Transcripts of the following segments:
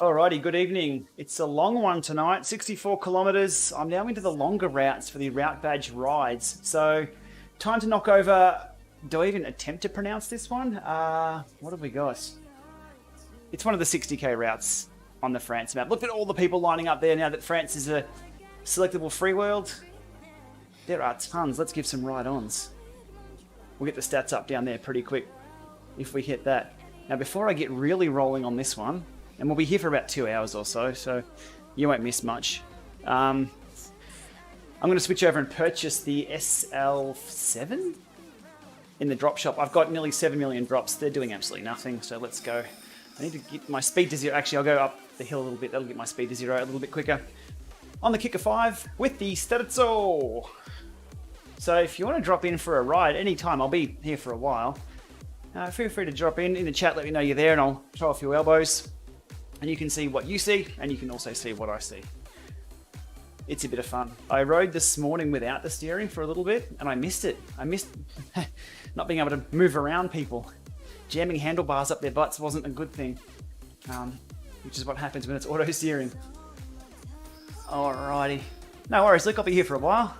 Alrighty, good evening. It's a long one tonight, 64 kilometers. I'm now into the longer routes for the route badge rides. So, time to knock over. Do I even attempt to pronounce this one? What have we got? It's one of the 60k routes on the France map. Look at all the people lining up there now that France is a selectable free world. There are tons. Let's give some ride-ons. We'll get the stats up down there pretty quick if we hit that. Now, before I get really rolling on this one, and we'll be here for about 2 hours or so, so you won't miss much. I'm going to switch over and purchase the SL7 in the drop shop. I've got nearly 7 million drops. They're doing absolutely nothing, so let's go. I need to get my speed to zero. Actually, I'll go up the hill a little bit. That'll get my speed to zero a little bit quicker. On the kicker 5 with the Sterzo. So if you want to drop in for a ride anytime, I'll be here for a while. Feel free to drop in the chat, let me know you're there, and I'll throw a few elbows. And you can see what you see, and you can also see what I see. It's a bit of fun. I rode this morning without the steering for a little bit, and I missed it. I missed not being able to move around people. Jamming handlebars up their butts wasn't a good thing, which is what happens when it's auto steering. Alrighty. No worries, Luke, I'll be here for a while.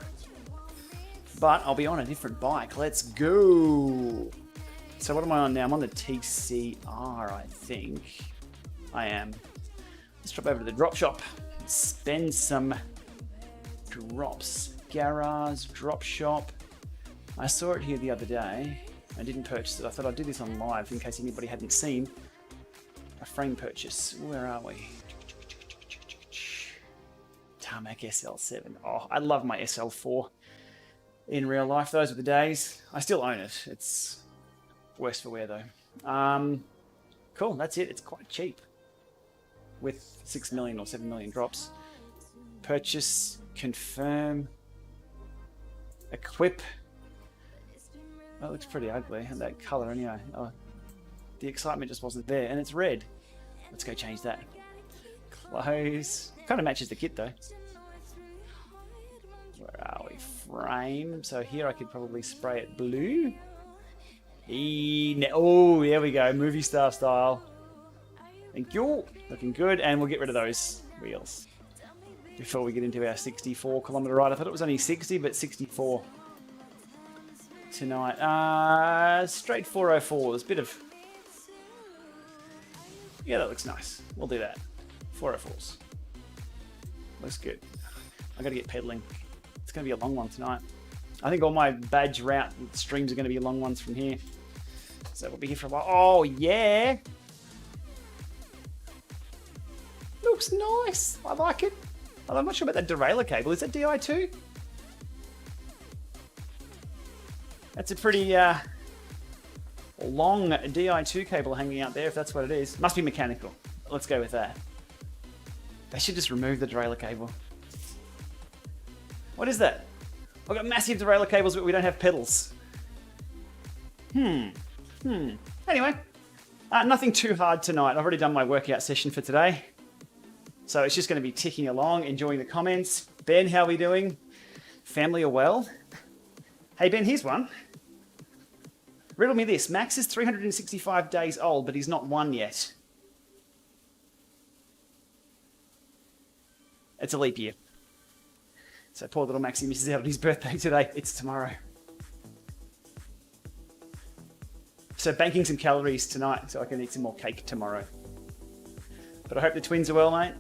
But I'll be on a different bike. Let's go. So what am I on now? I'm on the TCR, I think. I am. Let's drop over to the drop shop and spend some drops. Garage, drop shop. I saw it here the other day. I didn't purchase it. I thought I'd do this on live in case anybody hadn't seen. A frame purchase. Where are we? Tarmac SL7. Oh, I love my SL4 in real life. Those were the days. I still own it. It's worse for wear though. Cool, that's it. It's quite cheap. With 6 million or 7 million drops. Purchase, confirm, equip. That looks pretty ugly, and that color anyway. Oh, the excitement just wasn't there, and it's red. Let's go change that. Close. Kind of matches the kit though. Where are we? Frame. So here I could probably spray it blue. Oh, there we go. Movie star style. Thank you. Looking good. And we'll get rid of those wheels before we get into our 64 kilometer ride. I thought it was only 60, but 64 tonight. Straight 404s. Bit of... Yeah, that looks nice. We'll do that. 404s. Looks good. I got to get pedaling. It's going to be a long one tonight. I think all my badge route streams are going to be long ones from here. So we'll be here for a while. Oh, yeah. Looks nice. I like it. I'm not sure about that derailleur cable. Is that Di2? That's a pretty long Di2 cable hanging out there, if that's what it is. Must be mechanical. Let's go with that. They should just remove the derailleur cable. What is that? I've got massive derailleur cables, but we don't have pedals. Anyway, nothing too hard tonight. I've already done my workout session for today. So it's just going to be ticking along, enjoying the comments. Ben, how are we doing? Family are well? Hey Ben, here's one. Riddle me this. Max is 365 days old, but he's not won yet. It's a leap year. So poor little Maxie misses out on his birthday today. It's tomorrow. So banking some calories tonight so I can eat some more cake tomorrow. But I hope the twins are well, mate.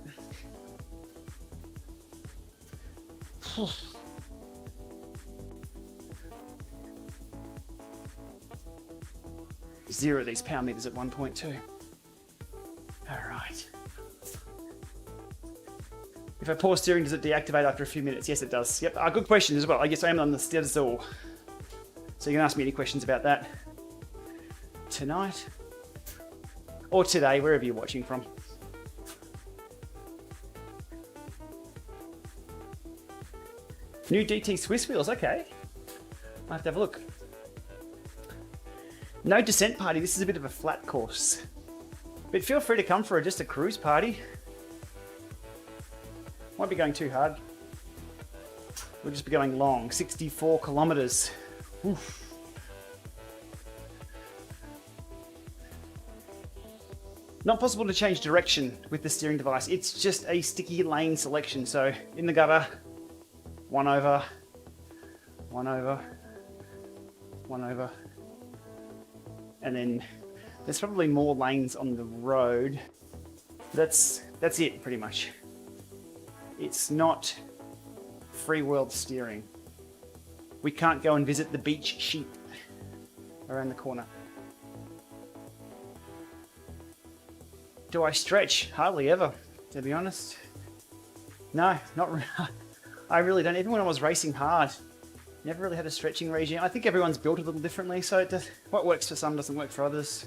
Zero these power meters at 1.2. All right. If I pause steering, does it deactivate after a few minutes? Yes, it does. Yep. Good question as well. I guess I am on the Sterzo. So you can ask me any questions about that tonight or today, wherever you're watching from. New DT Swiss wheels, okay. I'll have to have a look. No descent party, this is a bit of a flat course. But feel free to come for just a cruise party. Won't be going too hard. We'll just be going long, 64 kilometers. Oof. Not possible to change direction with the steering device. It's just a sticky lane selection. So in the gutter, one over, one over, one over. And then there's probably more lanes on the road. That's it pretty much. It's not free world steering. We can't go and visit the beach sheep around the corner. Do I stretch? Hardly ever, to be honest. No, not really. I really don't. Even when I was racing hard, never really had a stretching regime. I think everyone's built a little differently, so what works for some doesn't work for others.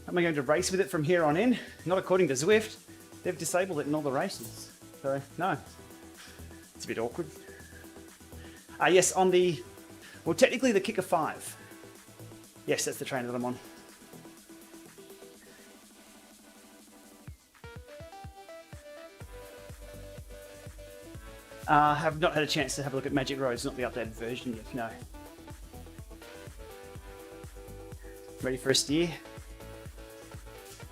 Am I going to race with it from here on in? Not according to Zwift. They've disabled it in all the races. So, no. It's a bit awkward. Yes, on the... Well, technically the Kicker 5. Yes, that's the trainer that I'm on. Have not had a chance to have a look at Magic Roads, not the updated version yet, no. Ready for a steer?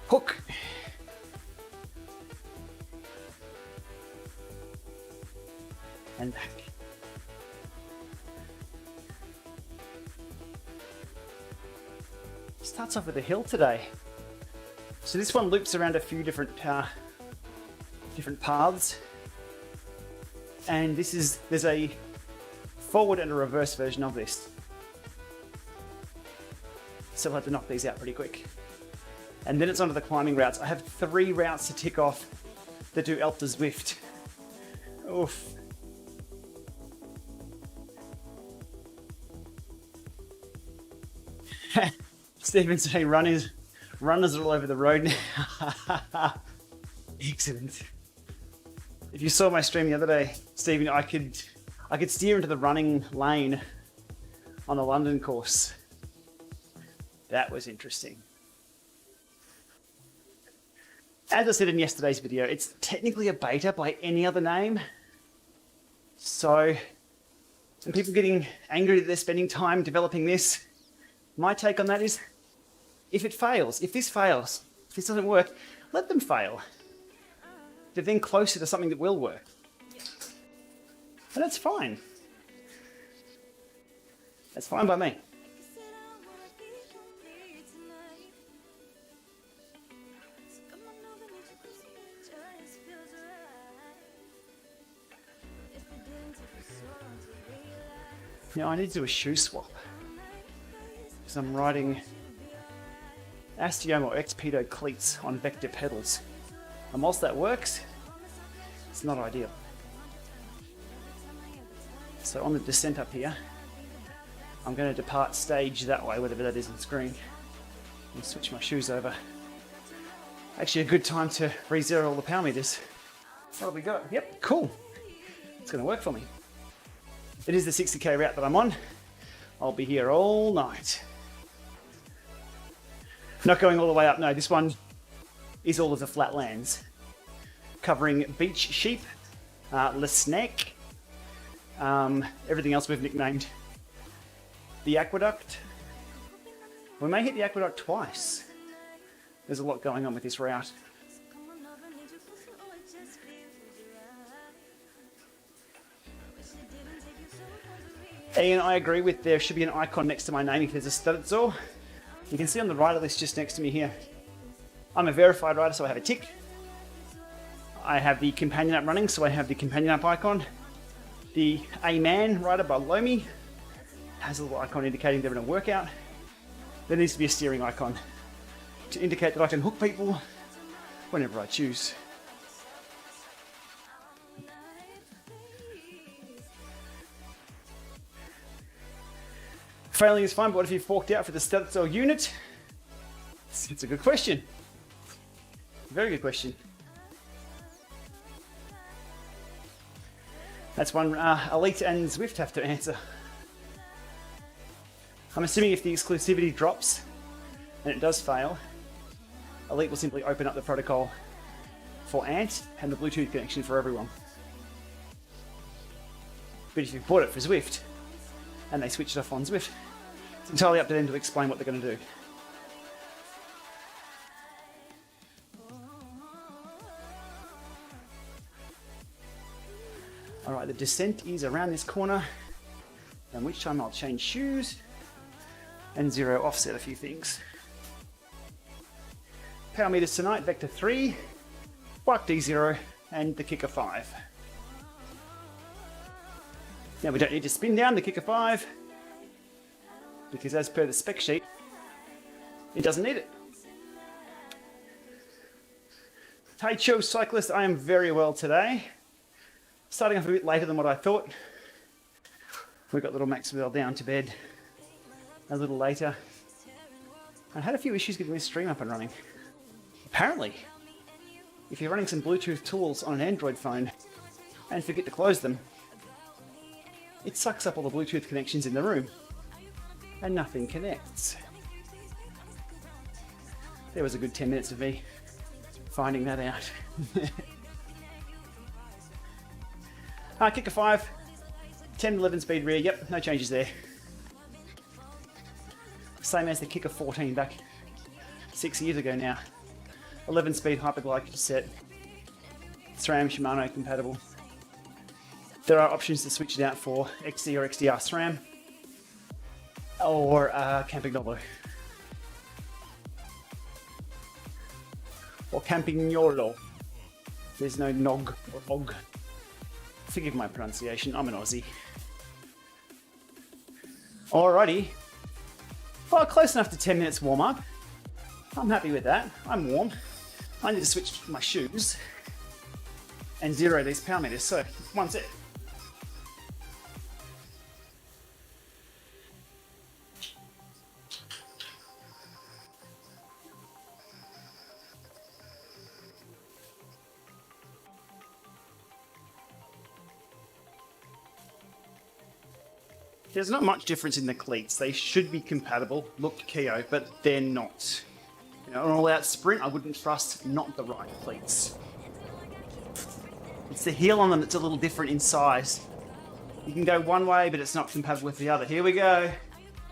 Hook! And back. Starts off with a hill today. So this one loops around a few different paths. And there's a forward and a reverse version of this. So I'll have to knock these out pretty quick. And then it's onto the climbing routes. I have 3 routes to tick off that do Elite Zwift. Oof. Stephen's saying runners are all over the road now. Excellent. If you saw my stream the other day, Stephen, I could steer into the running lane on the London course. That was interesting. As I said in yesterday's video, it's technically a beta by any other name. So, some people getting angry that they're spending time developing this. My take on that is, if this fails, if this doesn't work, let them fail. They're then closer to something that will work. And that's fine. That's fine by me. Now I need to do a shoe swap. Because I'm riding Astiom or X-Pedo cleats on Vector pedals. And whilst that works, it's not ideal. So on the descent up here, I'm going to depart stage that way, whatever that is on screen, and switch my shoes over. Actually a good time to re-zero all the power meters. What have we got? Yep, cool. It's going to work for me. It is the 60k route that I'm on. I'll be here all night. Not going all the way up, no, this one is all of the flatlands. Covering Beach Sheep, Le Snack, everything else we've nicknamed. The Aqueduct. We may hit the Aqueduct twice. There's a lot going on with this route. And I agree with there should be an icon next to my name if there's a Sterzo. You can see on the rider list just next to me here. I'm a verified rider, so I have a tick. I have the companion app running, so I have the companion app icon. The A-Man rider below me has a little icon indicating they're in a workout. There needs to be a steering icon to indicate that I can hook people whenever I choose. Failing is fine, but what if you forked out for the Sterzo unit? It's a good question. Very good question. That's one Elite and Zwift have to answer. I'm assuming if the exclusivity drops and it does fail, Elite will simply open up the protocol for Ant and the Bluetooth connection for everyone. But if you bought it for Zwift and they switch it off on Zwift, it's entirely up to them to explain what they're going to do. All right, the descent is around this corner, and which time I'll change shoes and zero offset a few things. Power meters tonight, vector 3, bike D0, and the kicker 5. Now we don't need to spin down the kicker 5, because as per the spec sheet, it doesn't need it. Taicho cyclist, I am very well today. Starting off a bit later than what I thought. We got little Maxwell down to bed a little later. I had a few issues getting this stream up and running. Apparently, if you're running some Bluetooth tools on an Android phone and forget to close them, it sucks up all the Bluetooth connections in the room and nothing connects. There was a good 10 minutes of me finding that out. Kicker 5, 10 to 11 speed rear, yep, no changes there. Same as the kicker 14 back 6 years ago now. 11 speed hyperglide set, SRAM Shimano compatible. There are options to switch it out for XD or XDR SRAM or Campagnolo. Or Campagnolo. There's no nog or og. Forgive my pronunciation, I'm an Aussie. Alrighty. Well, close enough to 10 minutes warm up. I'm happy with that. I'm warm. I need to switch my shoes and zero these power meters. So, one sec. There's not much difference in the cleats. They should be compatible, look Keo, but they're not. You know, an all-out sprint, I wouldn't trust not the right cleats. It's the heel on them that's a little different in size. You can go one way, but it's not compatible with the other. Here we go.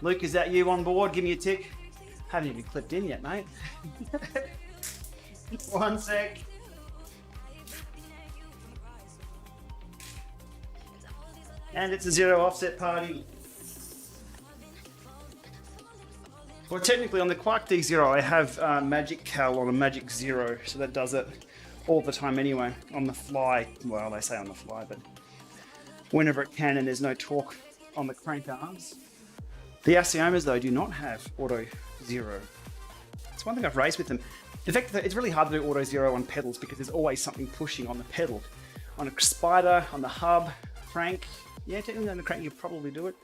Luke, is that you on board? Give me a tick. Haven't even clipped in yet, mate. One sec. And it's a zero offset party. Well, technically on the Quark D0, I have Magic Cal on a Magic Zero, so that does it all the time anyway, on the fly. Well, they say on the fly, but whenever it can and there's no torque on the crank arms. The Asiomas, though, do not have Auto Zero. It's one thing I've raised with them. The fact that it's really hard to do Auto Zero on pedals because there's always something pushing on the pedal. On a Spider, on the hub, crank, yeah, technically on the crank you probably do it.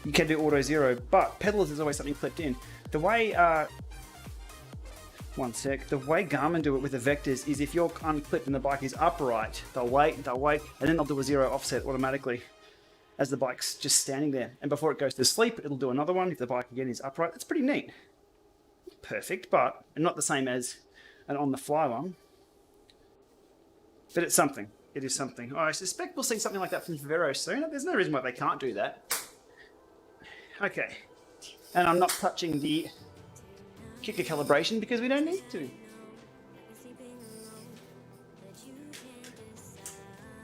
You can do Auto Zero, but pedals there's always something clipped in. The way, one sec, the way Garmin do it with the vectors is if you're unclipped and the bike is upright, they'll wait, and then they'll do a zero offset automatically as the bike's just standing there. And before it goes to sleep, it'll do another one if the bike again is upright. That's pretty neat. Perfect, but not the same as an on-the-fly one. But it's something. It is something. I suspect we'll see something like that from Vero soon. There's no reason why they can't do that. Okay. And I'm not touching the kicker calibration because we don't need to.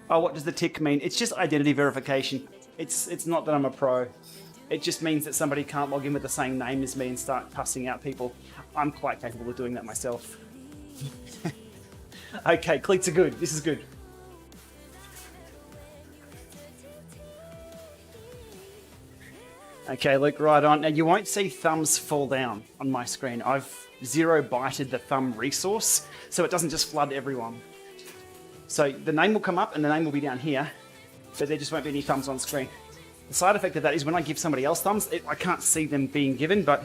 Oh, what does the tick mean? It's just identity verification. It's not that I'm a pro. It just means that somebody can't log in with the same name as me and start cussing out people. I'm quite capable of doing that myself. Okay, cleats are good. This is good. Okay, Luke, right on. Now you won't see thumbs fall down on my screen. I've zero byted the thumb resource, so it doesn't just flood everyone. So the name will come up and the name will be down here, but there just won't be any thumbs on screen. The side effect of that is when I give somebody else thumbs, I can't see them being given, but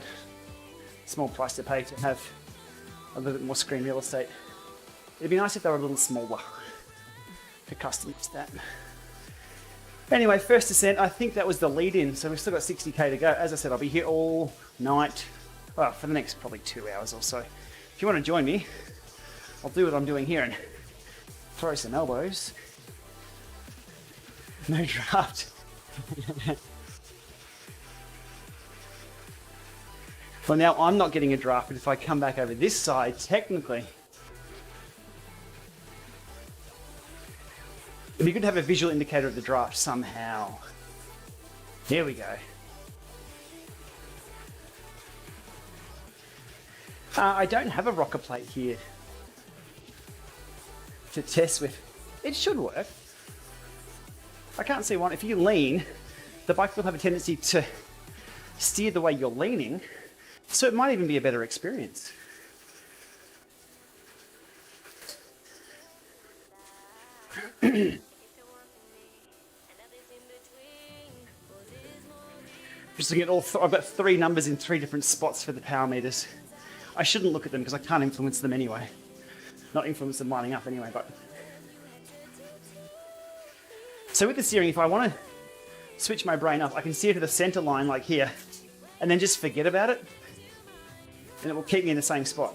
small price to pay to have a little bit more screen real estate. It'd be nice if they were a little smaller to customize that. Anyway, first descent, I think that was the lead-in, so we've still got 60k to go. As I said, I'll be here all night, well, for the next probably 2 hours or so. If you want to join me, I'll do what I'm doing here and throw some elbows. No draft. Well, now I'm not getting a draft, but if I come back over this side, technically, It'd be good to have a visual indicator of the draft somehow. Here we go. I don't have a rocker plate here to test with. It should work. I can't see one. If you lean, the bike will have a tendency to steer the way you're leaning, so it might even be a better experience. Just looking at all, I've got 3 numbers in 3 different spots for the power meters. I shouldn't look at them because I can't influence them anyway. Not influence them lining up anyway, but. So with the steering, if I want to switch my brain up, I can steer to the center line like here, and then just forget about it, and it will keep me in the same spot.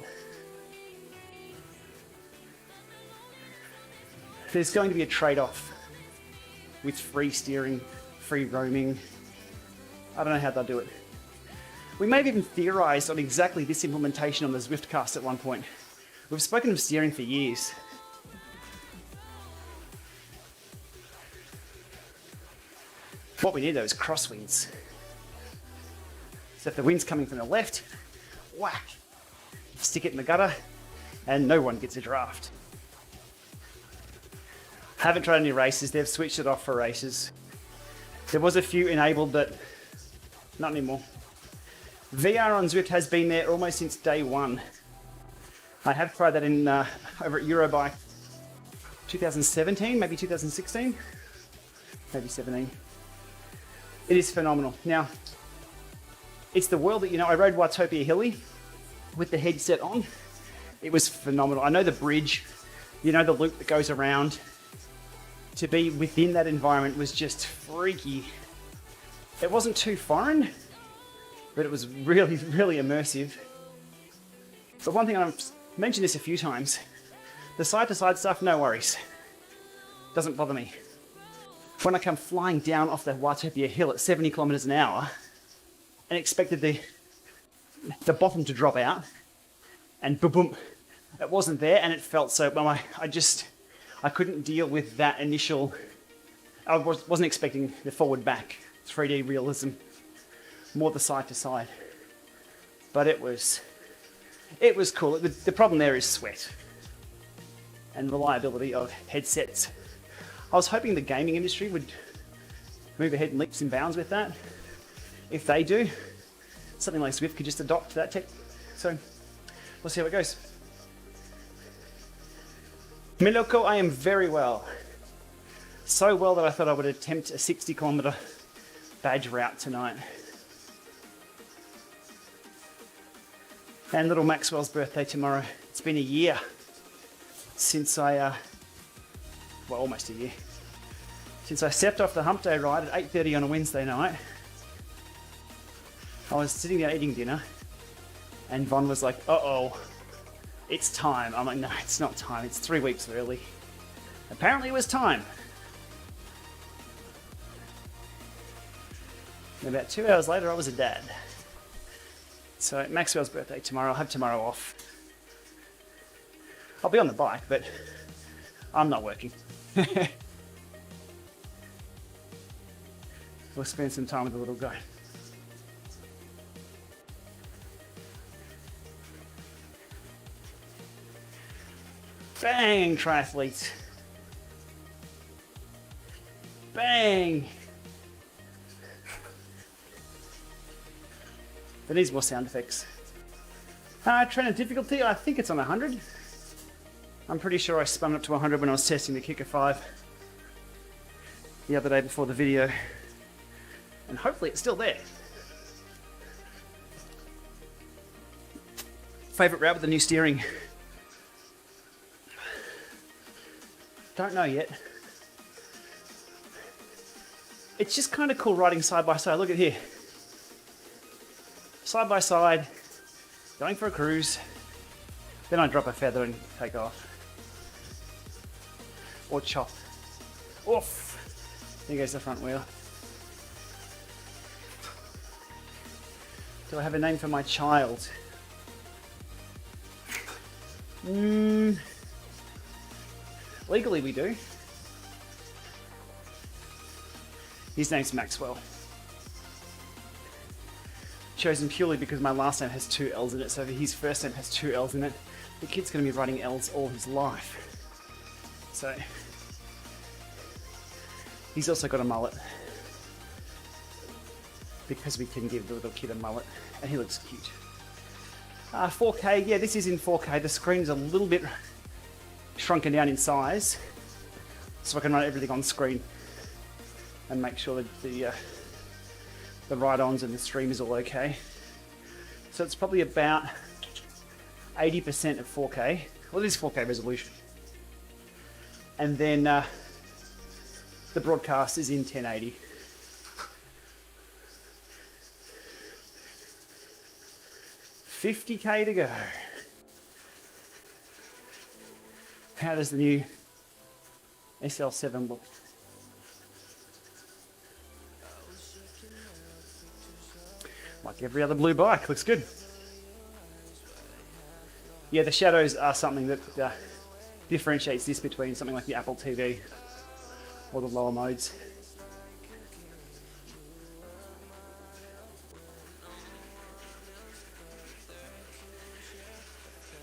There's going to be a trade-off with free steering, free roaming. I don't know how they'll do it. We may have even theorized on exactly this implementation on the Zwift cast at one point. We've spoken of steering for years. What we need though is crosswinds. So if the wind's coming from the left, whack, stick it in the gutter, and no one gets a draft. Haven't tried any races, they've switched it off for races. There was a few enabled, but not anymore. VR on Zwift has been there almost since day one. I have tried that in over at Eurobike 2017, maybe 2016, maybe 17. It is phenomenal. Now, it's the world that, you know, I rode Watopia Hilly with the headset on. It was phenomenal. I know the bridge, you know, the loop that goes around. To be within that environment was just freaky. It wasn't too foreign, but it was really, really immersive. But one thing, I've mentioned this a few times, the side-to-side stuff, no worries. Doesn't bother me. When I come flying down off that Watopia hill at 70 kilometers an hour and expected the bottom to drop out, and boom, boom, it wasn't there, and it felt so, well, I couldn't deal with that initial, I wasn't expecting the forward back 3D realism, more the side to side. But it was cool. The problem there is sweat and reliability of headsets. I was hoping the gaming industry would move ahead in leaps and bounds with that. If they do, something like Zwift could just adopt that tech. So we'll see how it goes. Miloko, I am very well. So well that I thought I would attempt a 60-kilometer badge route tonight. And little Maxwell's birthday tomorrow. It's been a year since well, almost a year, since I stepped off the hump day ride at 8:30 on a Wednesday night. I was sitting down eating dinner, and Von was like, uh-oh, it's time. I'm like, no, it's not time. It's 3 weeks early. Apparently it was time. And about 2 hours later, I was a dad. So Maxwell's birthday tomorrow. I'll have tomorrow off. I'll be on the bike, but I'm not working. We'll spend some time with the little guy. Bang, triathletes. Bang. There needs more sound effects. Trainer difficulty, I think it's on 100. I'm pretty sure I spun it up to 100 when I was testing the Kicker 5 the other day before the video. And hopefully it's still there. Favorite route with the new steering? Don't know yet. It's just kind of cool riding side by side. Look at here. Side by side, going for a cruise. Then I drop a feather and take off. Or chop. Oof. There goes the front wheel. Do I have a name for my child? Legally we do. His name's Maxwell. Chosen purely because my last name has 2 L's in it, so his first name has 2 L's in it. The kid's going to be writing L's all his life. So, he's also got a mullet. Because we can give the little kid a mullet, and he looks cute. 4K, yeah, this is in 4K. The screen's a little bit shrunken down in size, so I can run everything on screen and make sure that the ride-ons and the stream is all okay. So it's probably about 80% of 4K. Well, it is 4K resolution. And then the broadcast is in 1080. $50K to go. How does the new SL7 look? Like every other blue bike, looks good. Yeah, the shadows are something that differentiates this between something like the Apple TV or the lower modes.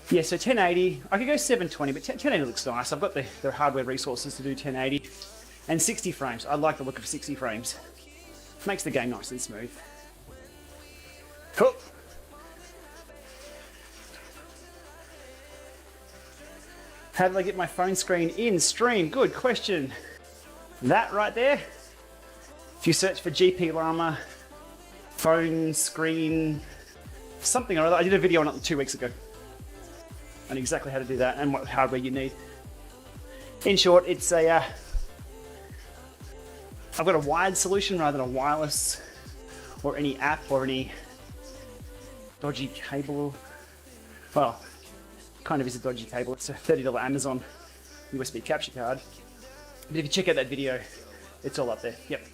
Yeah, so 1080, I could go 720, but 1080 looks nice. I've got the hardware resources to do 1080. And 60 frames, I like the look of 60 frames. Makes the game nice and smooth. Cool. How did I get my phone screen in stream? Good question. That right there, if you search for Gplama, phone screen, something or other, I did a video on it 2 weeks ago. And exactly how to do that and what hardware you need. In short, it's a I've got a wired solution rather than a wireless or any app or any dodgy cable. Well, kind of is a dodgy cable. It's a $30 Amazon USB capture card. But if you check out that video, it's all up there. Yep.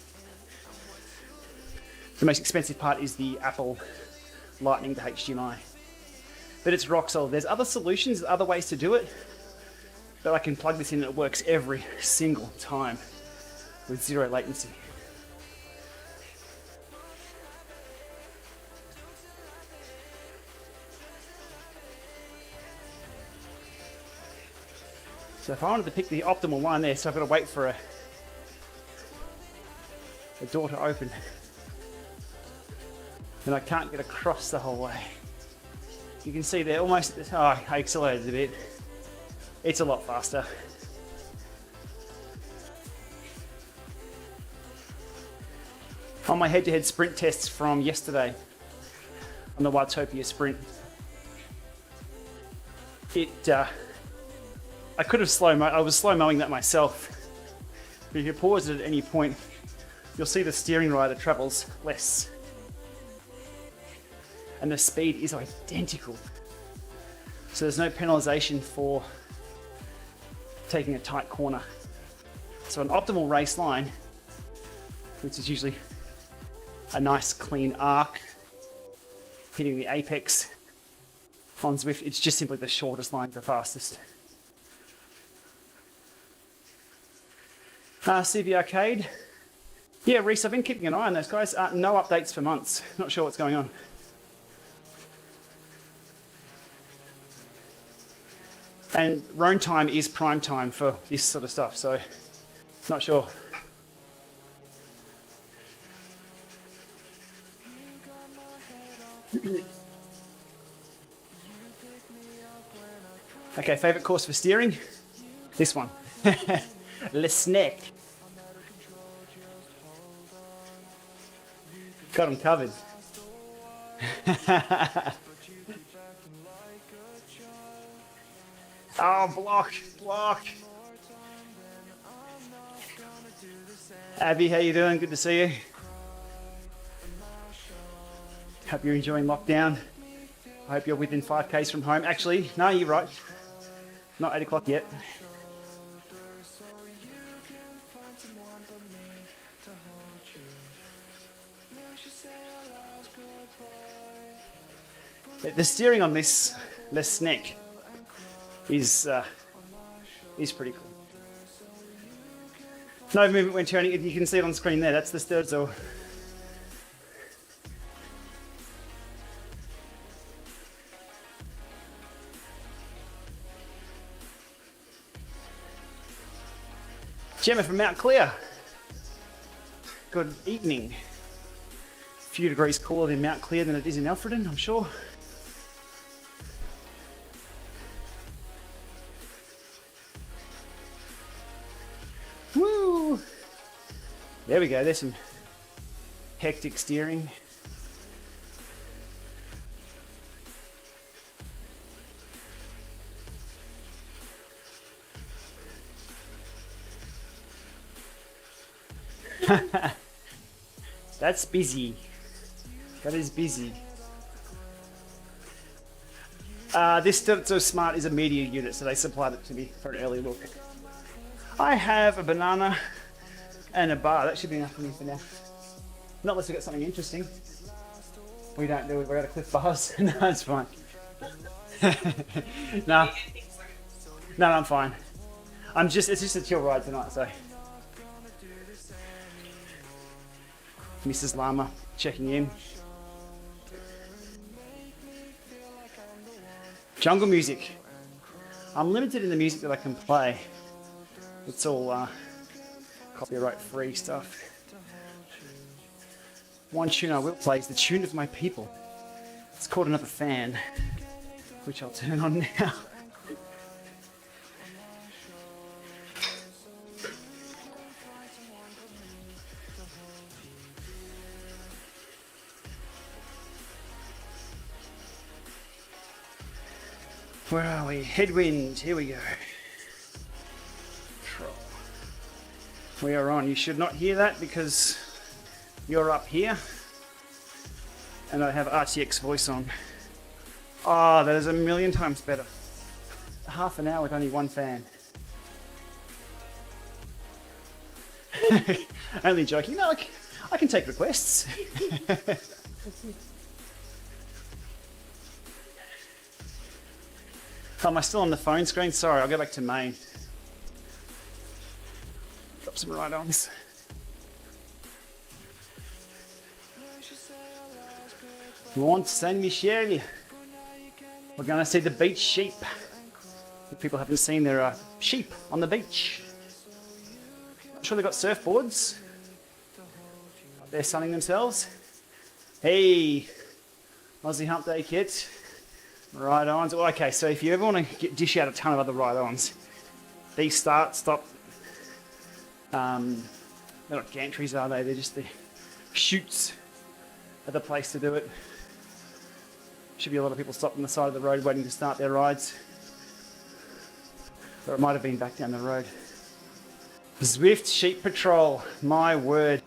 The most expensive part is the Apple Lightning to HDMI. But it's rock solid. There's other solutions, other ways to do it, but I can plug this in and it works every single time with 0 latency. So if I wanted to pick the optimal line there, so I've got to wait for a door to open, and I can't get across the whole way. You can see they're almost, oh, I accelerated a bit. It's a lot faster. On my head-to-head sprint tests from yesterday, on the Watopia sprint, I could have I was slow mowing that myself. But if you pause it at any point, you'll see the steering rider travels less. And the speed is identical. So there's no penalization for taking a tight corner. So an optimal race line, which is usually a nice clean arc, hitting the apex on Zwift, it's just simply the shortest line, the fastest. CV Arcade. Yeah, Reese, I've been keeping an eye on those guys. No updates for months. Not sure what's going on. And roam time is prime time for this sort of stuff, so not sure. Okay, favorite course for steering? This one. Le Snack. Got them covered. Oh, block. Abby, how you doing? Good to see you. Hope you're enjoying lockdown. I hope you're within 5Ks from home. Actually, no, you're right. Not 8 o'clock yet. The steering on this Snack is pretty cool. No movement when turning. You can see it on screen there. That's the Sterzo. Gemma from Mount Clear. Good evening. A few degrees cooler in Mount Clear than it is in Alfredton, I'm sure. Woo! There we go, there's some hectic steering. That's busy. That is busy. This Sterzo Smart is a media unit, so they supplied it to me for an early look. I have a banana and a bar. That should be enough for me for now. Not unless we've got something interesting. We don't do it. We're out of Cliff Bars. No, it's fine. No. No, I'm fine. It's just a chill ride tonight, so. Mrs. Lama checking in. Jungle music. I'm limited in the music that I can play. It's all copyright free stuff. One tune I will play is the tune of my people. It's called Another Fan, which I'll turn on now. Where are we? Headwind, here we go. We are on. You should not hear that because you're up here. And I have RTX voice on. Oh, that is a million times better. Half an hour with only one fan. Only joking. No, I can take requests. Oh, am I still on the phone screen? Sorry, I'll go back to main. Drop some ride-ons. Mont Saint-Michel. We're going to see the beach sheep. If people haven't seen, there are sheep on the beach. I'm sure they've got surfboards. They're sunning themselves. Hey, Aussie Hump Day kit. Ride-ons. Okay, so if you ever want to dish out a ton of other ride-ons, these start, stop. They're not gantries, are they? They're just the chutes are the place to do it. Should be a lot of people stopped on the side of the road waiting to start their rides. Or it might have been back down the road. Zwift Sheep Patrol. My word.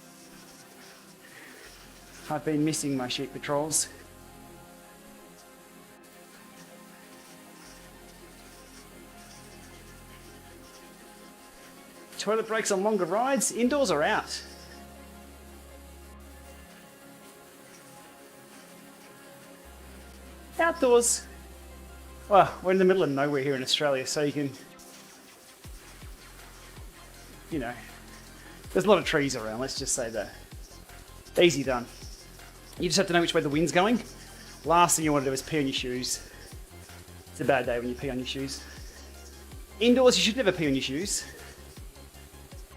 I've been missing my sheep patrols. Toilet breaks on longer rides, indoors or out? Outdoors. Well, we're in the middle of nowhere here in Australia, so you can, you know, there's a lot of trees around, let's just say that. Easy done. You just have to know which way the wind's going. Last thing you want to do is pee on your shoes. It's a bad day when you pee on your shoes. Indoors, you should never pee on your shoes.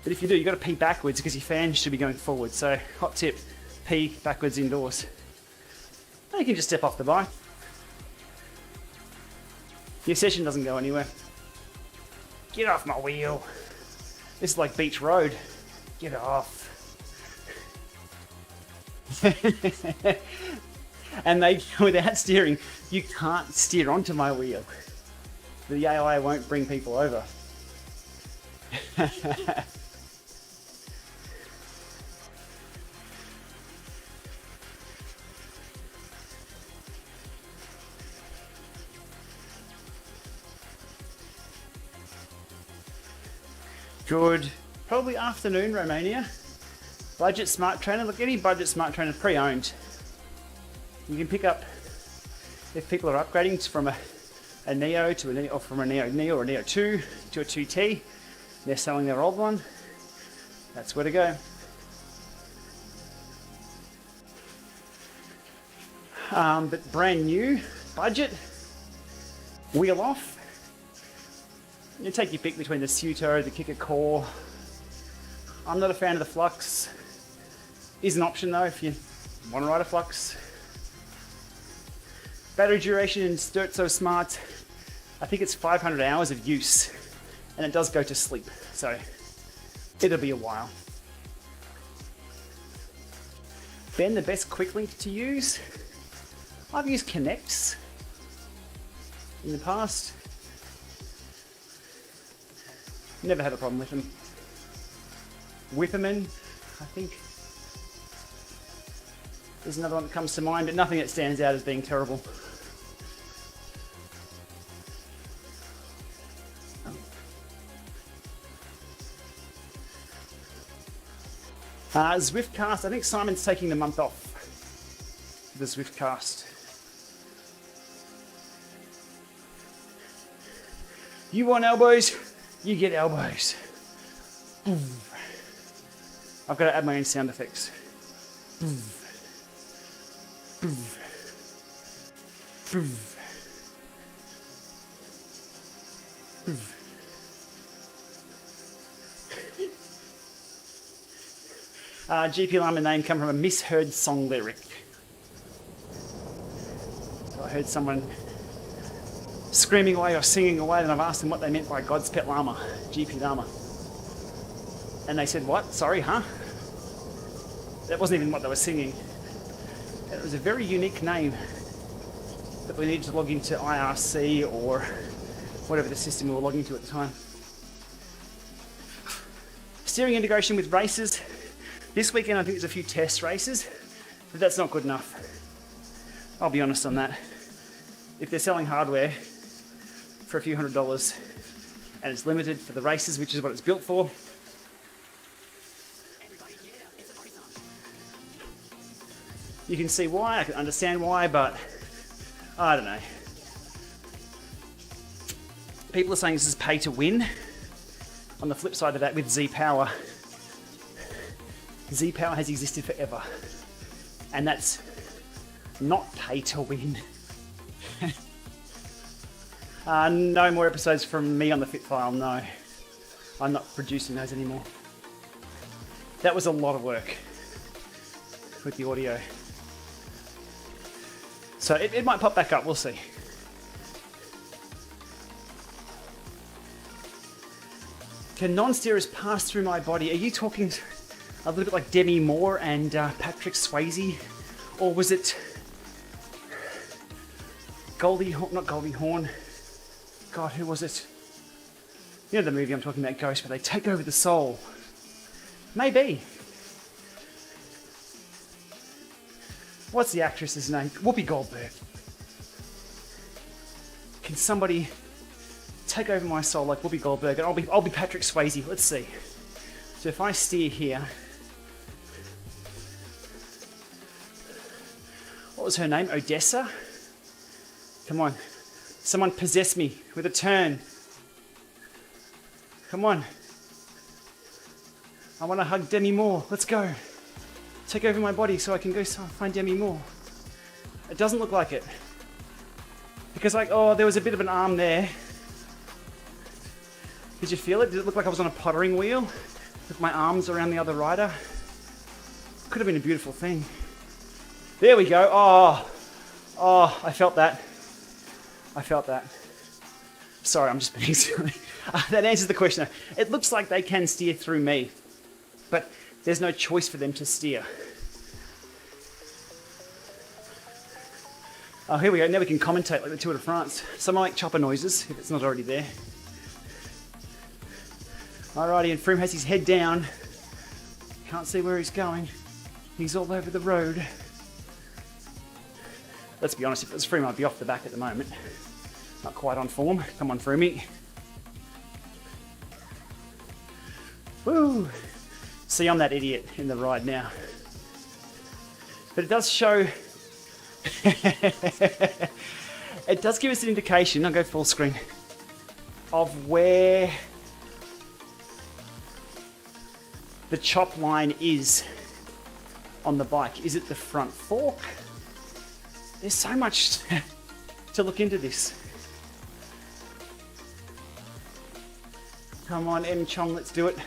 But if you do, you've got to pee backwards because your fan should be going forward. So, hot tip, pee backwards indoors. And you can just step off the bike. Your session doesn't go anywhere. Get off my wheel. This is like Beach Road. Get off. And without steering, you can't steer onto my wheel. The AI won't bring people over. Good, probably afternoon, Romania. Budget Smart Trainer. Look, any Budget Smart Trainer pre-owned. You can pick up, if people are upgrading from a Neo to a Neo, or from a Neo or a Neo 2 to a 2T, they're selling their old one. That's where to go. But brand new, budget, wheel off. You take your pick between the Suto, the Kicker Core. I'm not a fan of the Flux. Is an option though if you want to ride a Flux. Battery duration in Sterzo Smart, I think it's 500 hours of use, and it does go to sleep, so it'll be a while. Ben, the best quick link to use? I've used Connects in the past. Never had a problem with them. Whipperman, I think. There's another one that comes to mind, but nothing that stands out as being terrible. Zwift cast, I think Simon's taking the month off for the Zwift cast. You want elbows, you get elbows. I've got to add my own sound effects. Gplama name come from a misheard song lyric. So I heard someone screaming away or singing away, and I've asked them what they meant by God's pet llama, Gplama. And they said, what? Sorry, huh? That wasn't even what they were singing. It was a very unique name that we needed to log into IRC or whatever the system we were logging to at the time. Steering integration with races. This weekend I think there's a few test races, but that's not good enough. I'll be honest on that. If they're selling hardware for a few $100s and it's limited for the races, which is what it's built for, you can see why, I can understand why, but I don't know. People are saying this is pay to win. On the flip side of that, with Z-Power, Z-Power has existed forever, and that's not pay to win. No more episodes from me on the Fit File, no. I'm not producing those anymore. That was a lot of work with the audio. So it might pop back up, we'll see. Can non-steerers pass through my body? Are you talking a little bit like Demi Moore and Patrick Swayze? Or was it not Goldie Hawn. God, who was it? You know the movie I'm talking about, Ghost, where they take over the soul. Maybe. What's the actress's name? Whoopi Goldberg. Can somebody take over my soul like Whoopi Goldberg? And I'll be Patrick Swayze. Let's see. So if I steer here, what was her name? Odessa? Come on. Someone possess me with a turn. Come on. I want to hug Demi Moore. Let's go. Take over my body so I can go find Demi Moore. It doesn't look like it. Because there was a bit of an arm there. Did you feel it? Did it look like I was on a pottering wheel with my arms around the other rider? Could have been a beautiful thing. There we go. Oh, I felt that. Sorry, I'm just being silly. That answers the question. It looks like they can steer through me, but there's no choice for them to steer. Oh, here we go. Now we can commentate like the Tour de France. Some like chopper noises, if it's not already there. Alrighty, and Froome has his head down. Can't see where he's going. He's all over the road. Let's be honest, if it was Froome, I'd be off the back at the moment. Not quite on form. Come on, Froomey. Woo! See, I'm that idiot in the ride now. But it does show... it does give us an indication, I'll go full screen, of where the chop line is on the bike. Is it the front fork? There's so much to look into this. Come on, M Chong, let's do it.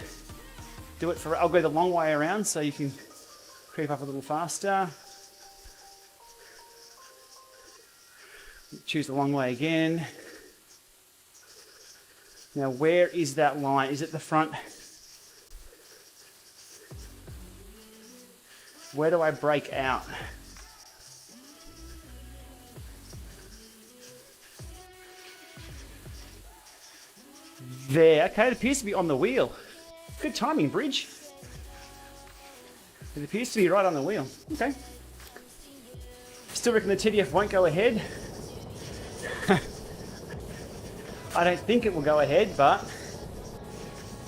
Do it for, I'll go the long way around so you can creep up a little faster. Choose the long way again. Now, where is that line? Is it the front? Where do I break out? There, okay, it appears to be on the wheel. Good timing, Bridge. It appears to be right on the wheel. Okay. Still reckon the TDF won't go ahead. I don't think it will go ahead, but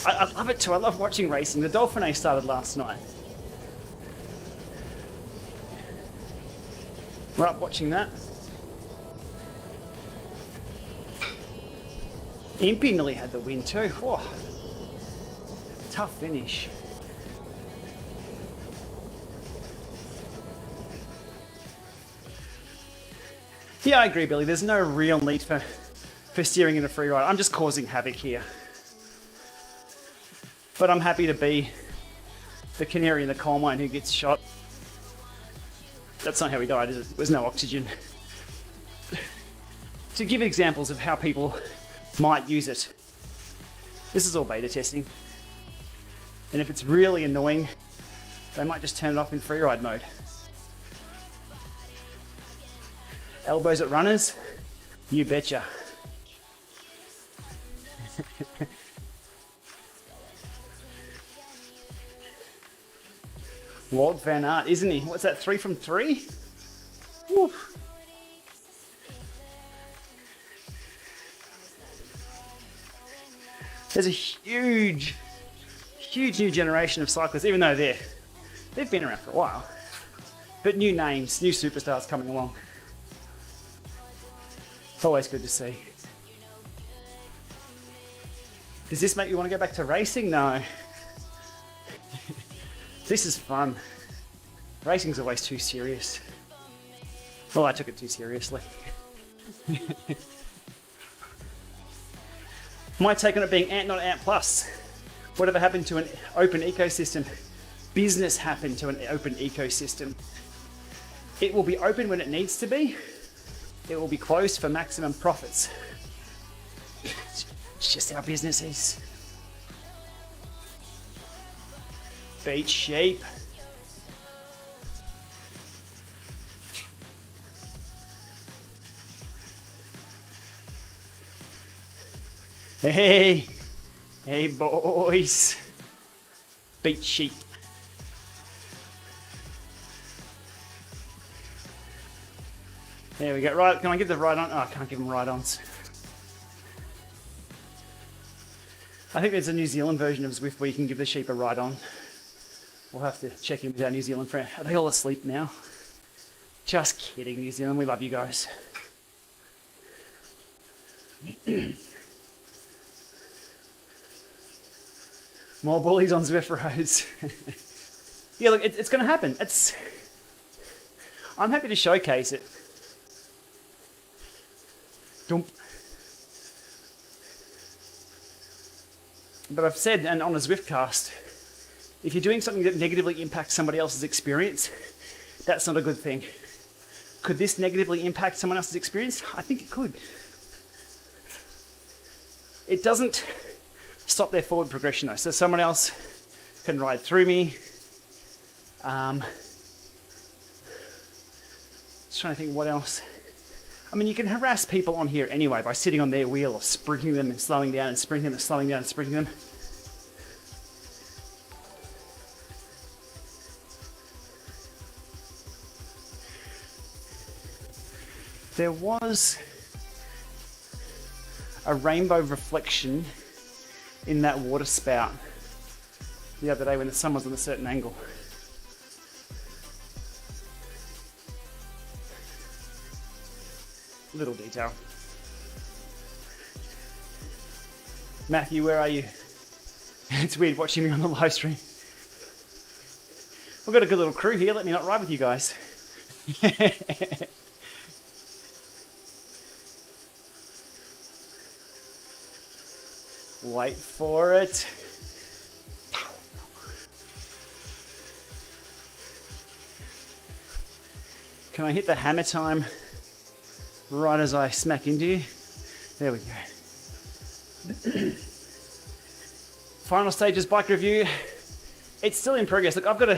I love it too. I love watching racing. The Dauphiné started last night. We're up watching that. Impy nearly had the win too. Oh, tough finish. Yeah, I agree, Billy. There's no real need for steering in a free ride. I'm just causing havoc here. But I'm happy to be the canary in the coal mine who gets shot. That's not how he died, is it? There was no oxygen. To give examples of how people might use it. This is all beta testing. And if it's really annoying, they might just turn it off in free ride mode. Elbows at runners? You betcha. Walt Van Aert, isn't he? What's that, 3 from 3? Woo. There's a huge new generation of cyclists, even though they've been around for a while. But new names, new superstars coming along. It's always good to see. Does this make you want to go back to racing? No. This is fun. Racing's always too serious. Well, I took it too seriously. My take on it being Ant, not Ant Plus. Whatever happened to an open ecosystem? Business happened to an open ecosystem. It will be open when it needs to be. It will be closed for maximum profits. It's just how business is. Beat sheep. Hey, hey boys. Beat sheep. There we go. Right, can I give the right on? Oh, I can't give them right ons. I think there's a New Zealand version of Zwift where you can give the sheep a ride on. We'll have to check in with our New Zealand friend. Are they all asleep now? Just kidding, New Zealand. We love you guys. More bullies on Zwift roads. Yeah, look, it's going to happen. I'm happy to showcase it. Dump. But I've said, and on a Zwiftcast, if you're doing something that negatively impacts somebody else's experience, that's not a good thing. Could this negatively impact someone else's experience? I think it could. It doesn't stop their forward progression though. So someone else can ride through me. Just trying to think what else. I mean, you can harass people on here anyway by sitting on their wheel or sprinting them and slowing down and sprinting them and slowing down and sprinting them. There was a rainbow reflection in that water spout the other day when the sun was on a certain angle. Little detail. Matthew, where are you? It's weird watching me on the live stream. We've got a good little crew here. Let me not ride with you guys. Wait for it. Can I hit the hammer time right as I smack into you? There we go. Final stages bike review. It's still in progress. Look, I've got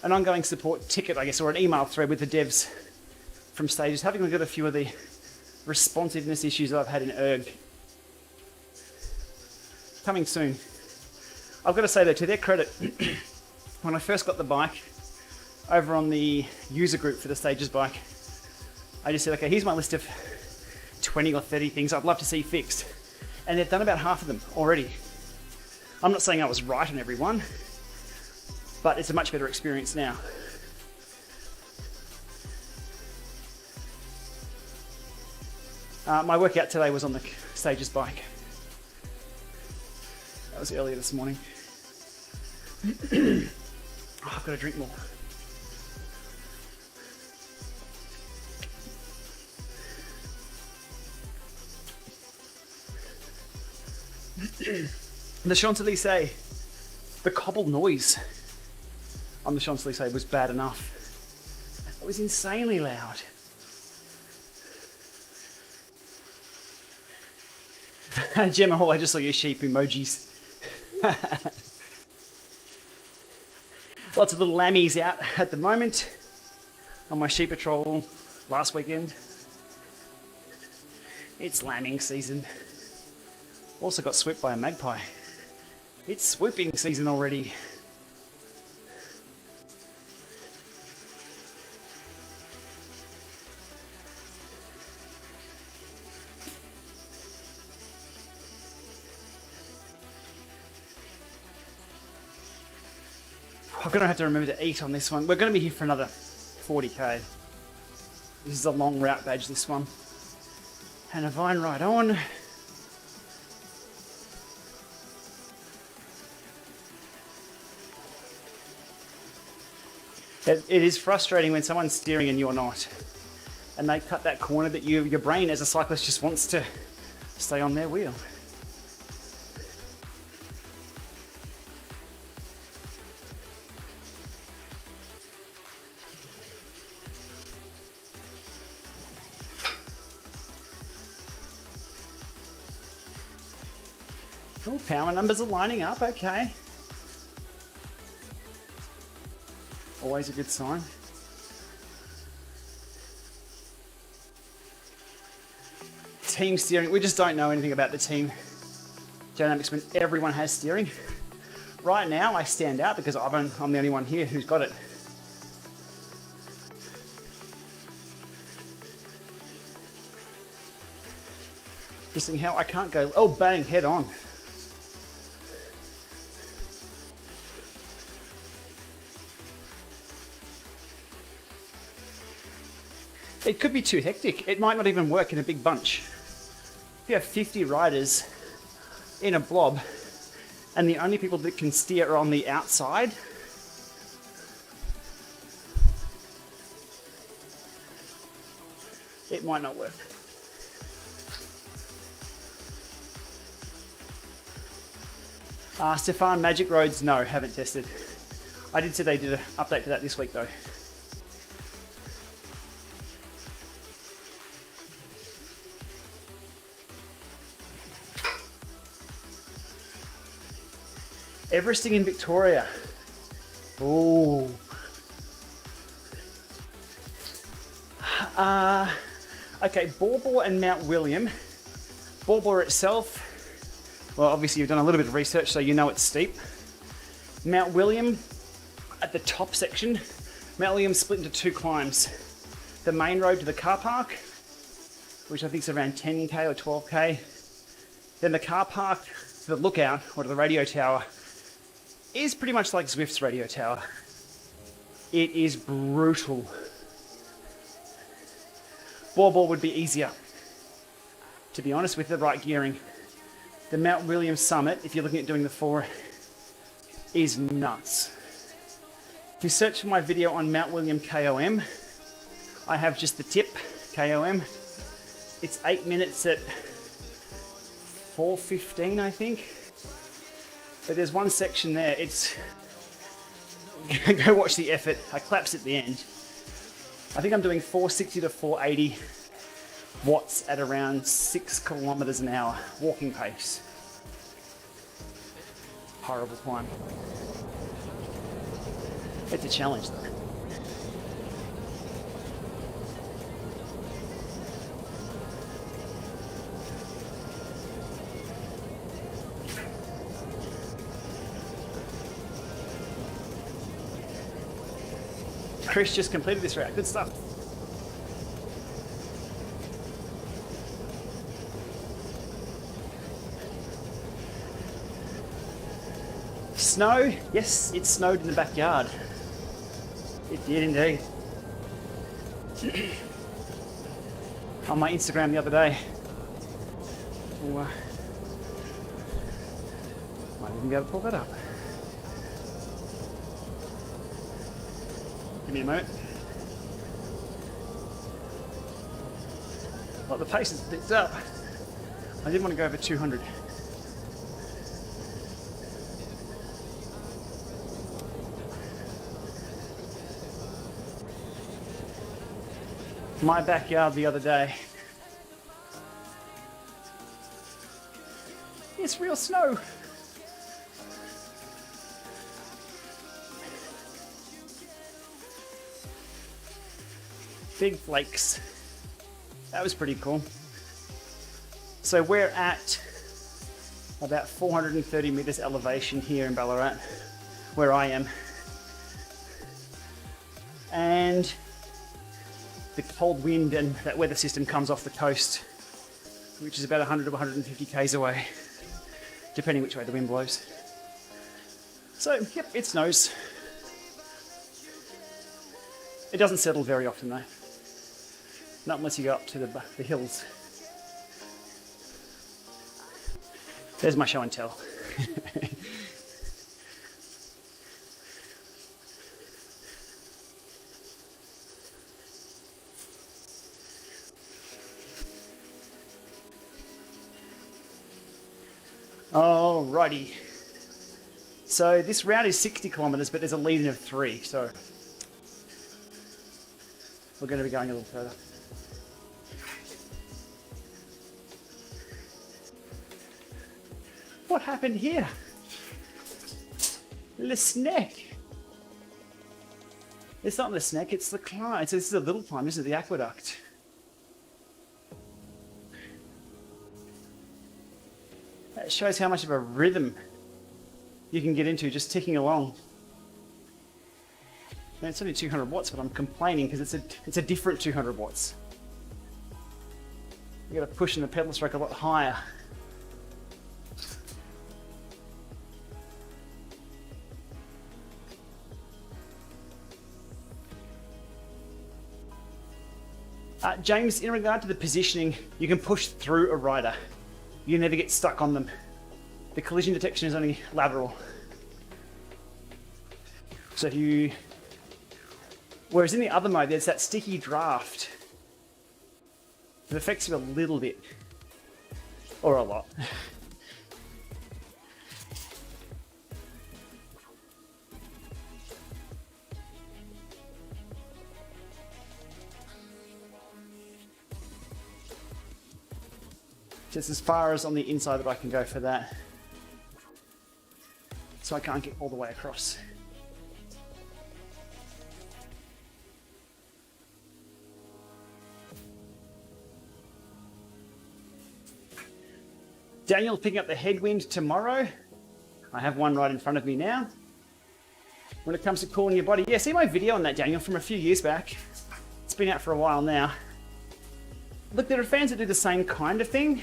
an ongoing support ticket, I guess, or an email thread with the devs from stages, having a look at a few of the responsiveness issues that I've had in ERG. Coming soon. I've got to say though, to their credit, when I first got the bike, over on the user group for the stages bike, I just said, okay, here's my list of 20 or 30 things I'd love to see fixed. And they've done about half of them already. I'm not saying I was right on every one, but it's a much better experience now. My workout today was on the stages bike. That was earlier this morning. Oh, I've got to drink more. The Champs-Élysées, the cobble noise on the Champs-Élysées was bad enough. It was insanely loud. Gemma Hall, I just saw your sheep emojis. Lots of little lammies out at the moment on my sheep patrol last weekend. It's lambing season. Also got swooped by a magpie. It's swooping season already. I'm going to have to remember to eat on this one. We're going to be here for another 40k. This is a long route badge, this one. And a vine ride on. It is frustrating when someone's steering and you're not. And they cut that corner that your brain as a cyclist just wants to stay on their wheel. Oh, power numbers are lining up, okay. Always a good sign. Team steering, we just don't know anything about the team dynamics when everyone has steering. Right now I stand out because I'm the only one here who's got it. Just seeing how I can't go, oh bang, head on. It could be too hectic. It might not even work in a big bunch. If you have 50 riders in a blob and the only people that can steer are on the outside, it might not work. Stefan, Magic Roads, no, haven't tested. I did say they did an update to that this week though. Everesting in Victoria. Ooh. Okay, Bawbor and Mount William. Bawbor itself, well, obviously you've done a little bit of research, so you know it's steep. Mount William, at the top section, Mount William split into two climbs. The main road to the car park, which I think is around 10k or 12k. Then the car park to the lookout, or to the radio tower, is pretty much like Zwift's radio tower. It is brutal. Bawbor would be easier, to be honest, with the right gearing. The Mount William summit, if you're looking at doing the 4, is nuts. If you search for my video on Mount William KOM, I have just the tip, KOM. It's 8 minutes at 4:15, I think. But there's one section there, it's, go watch the effort, I collapse at the end. I think I'm doing 460 to 480 watts at around 6 kilometers an hour, walking pace. Horrible climb. It's a challenge though. Chris just completed this route. Good stuff. Snow? Yes, it snowed in the backyard. It did indeed. On my Instagram the other day. Might even be able to pull that up. Give me a moment. Well, the pace is picked up. I didn't want to go over 200. My backyard the other day. It's real snow. Big flakes. That was pretty cool. So we're at about 430 meters elevation here in Ballarat, where I am. And the cold wind and that weather system comes off the coast, which is about 100 to 150 k's away, depending which way the wind blows. So, yep, it snows. It doesn't settle very often though. Not unless you go up to the hills. There's my show and tell. Alrighty. So this route is 60 kilometers, but there's a lead-in of 3, so we're going to be going a little further. What happened here? The snack. It's not the snack, it's the climb. This is a little climb, this is the aqueduct. That shows how much of a rhythm you can get into just ticking along. And it's only 200 watts, but I'm complaining because it's a different 200 watts. You got to push in the pedal stroke a lot higher. James, in regard to the positioning, you can push through a rider. You never get stuck on them. The collision detection is only lateral. So if you... Whereas in the other mode, there's that sticky draft. It affects you a little bit. Or a lot. Just as far as on the inside that I can go for that. So I can't get all the way across. Daniel's picking up the headwind tomorrow. I have one right in front of me now. When it comes to cooling your body. Yeah, see my video on that, Daniel, from a few years back. It's been out for a while now. Look, there are fans that do the same kind of thing.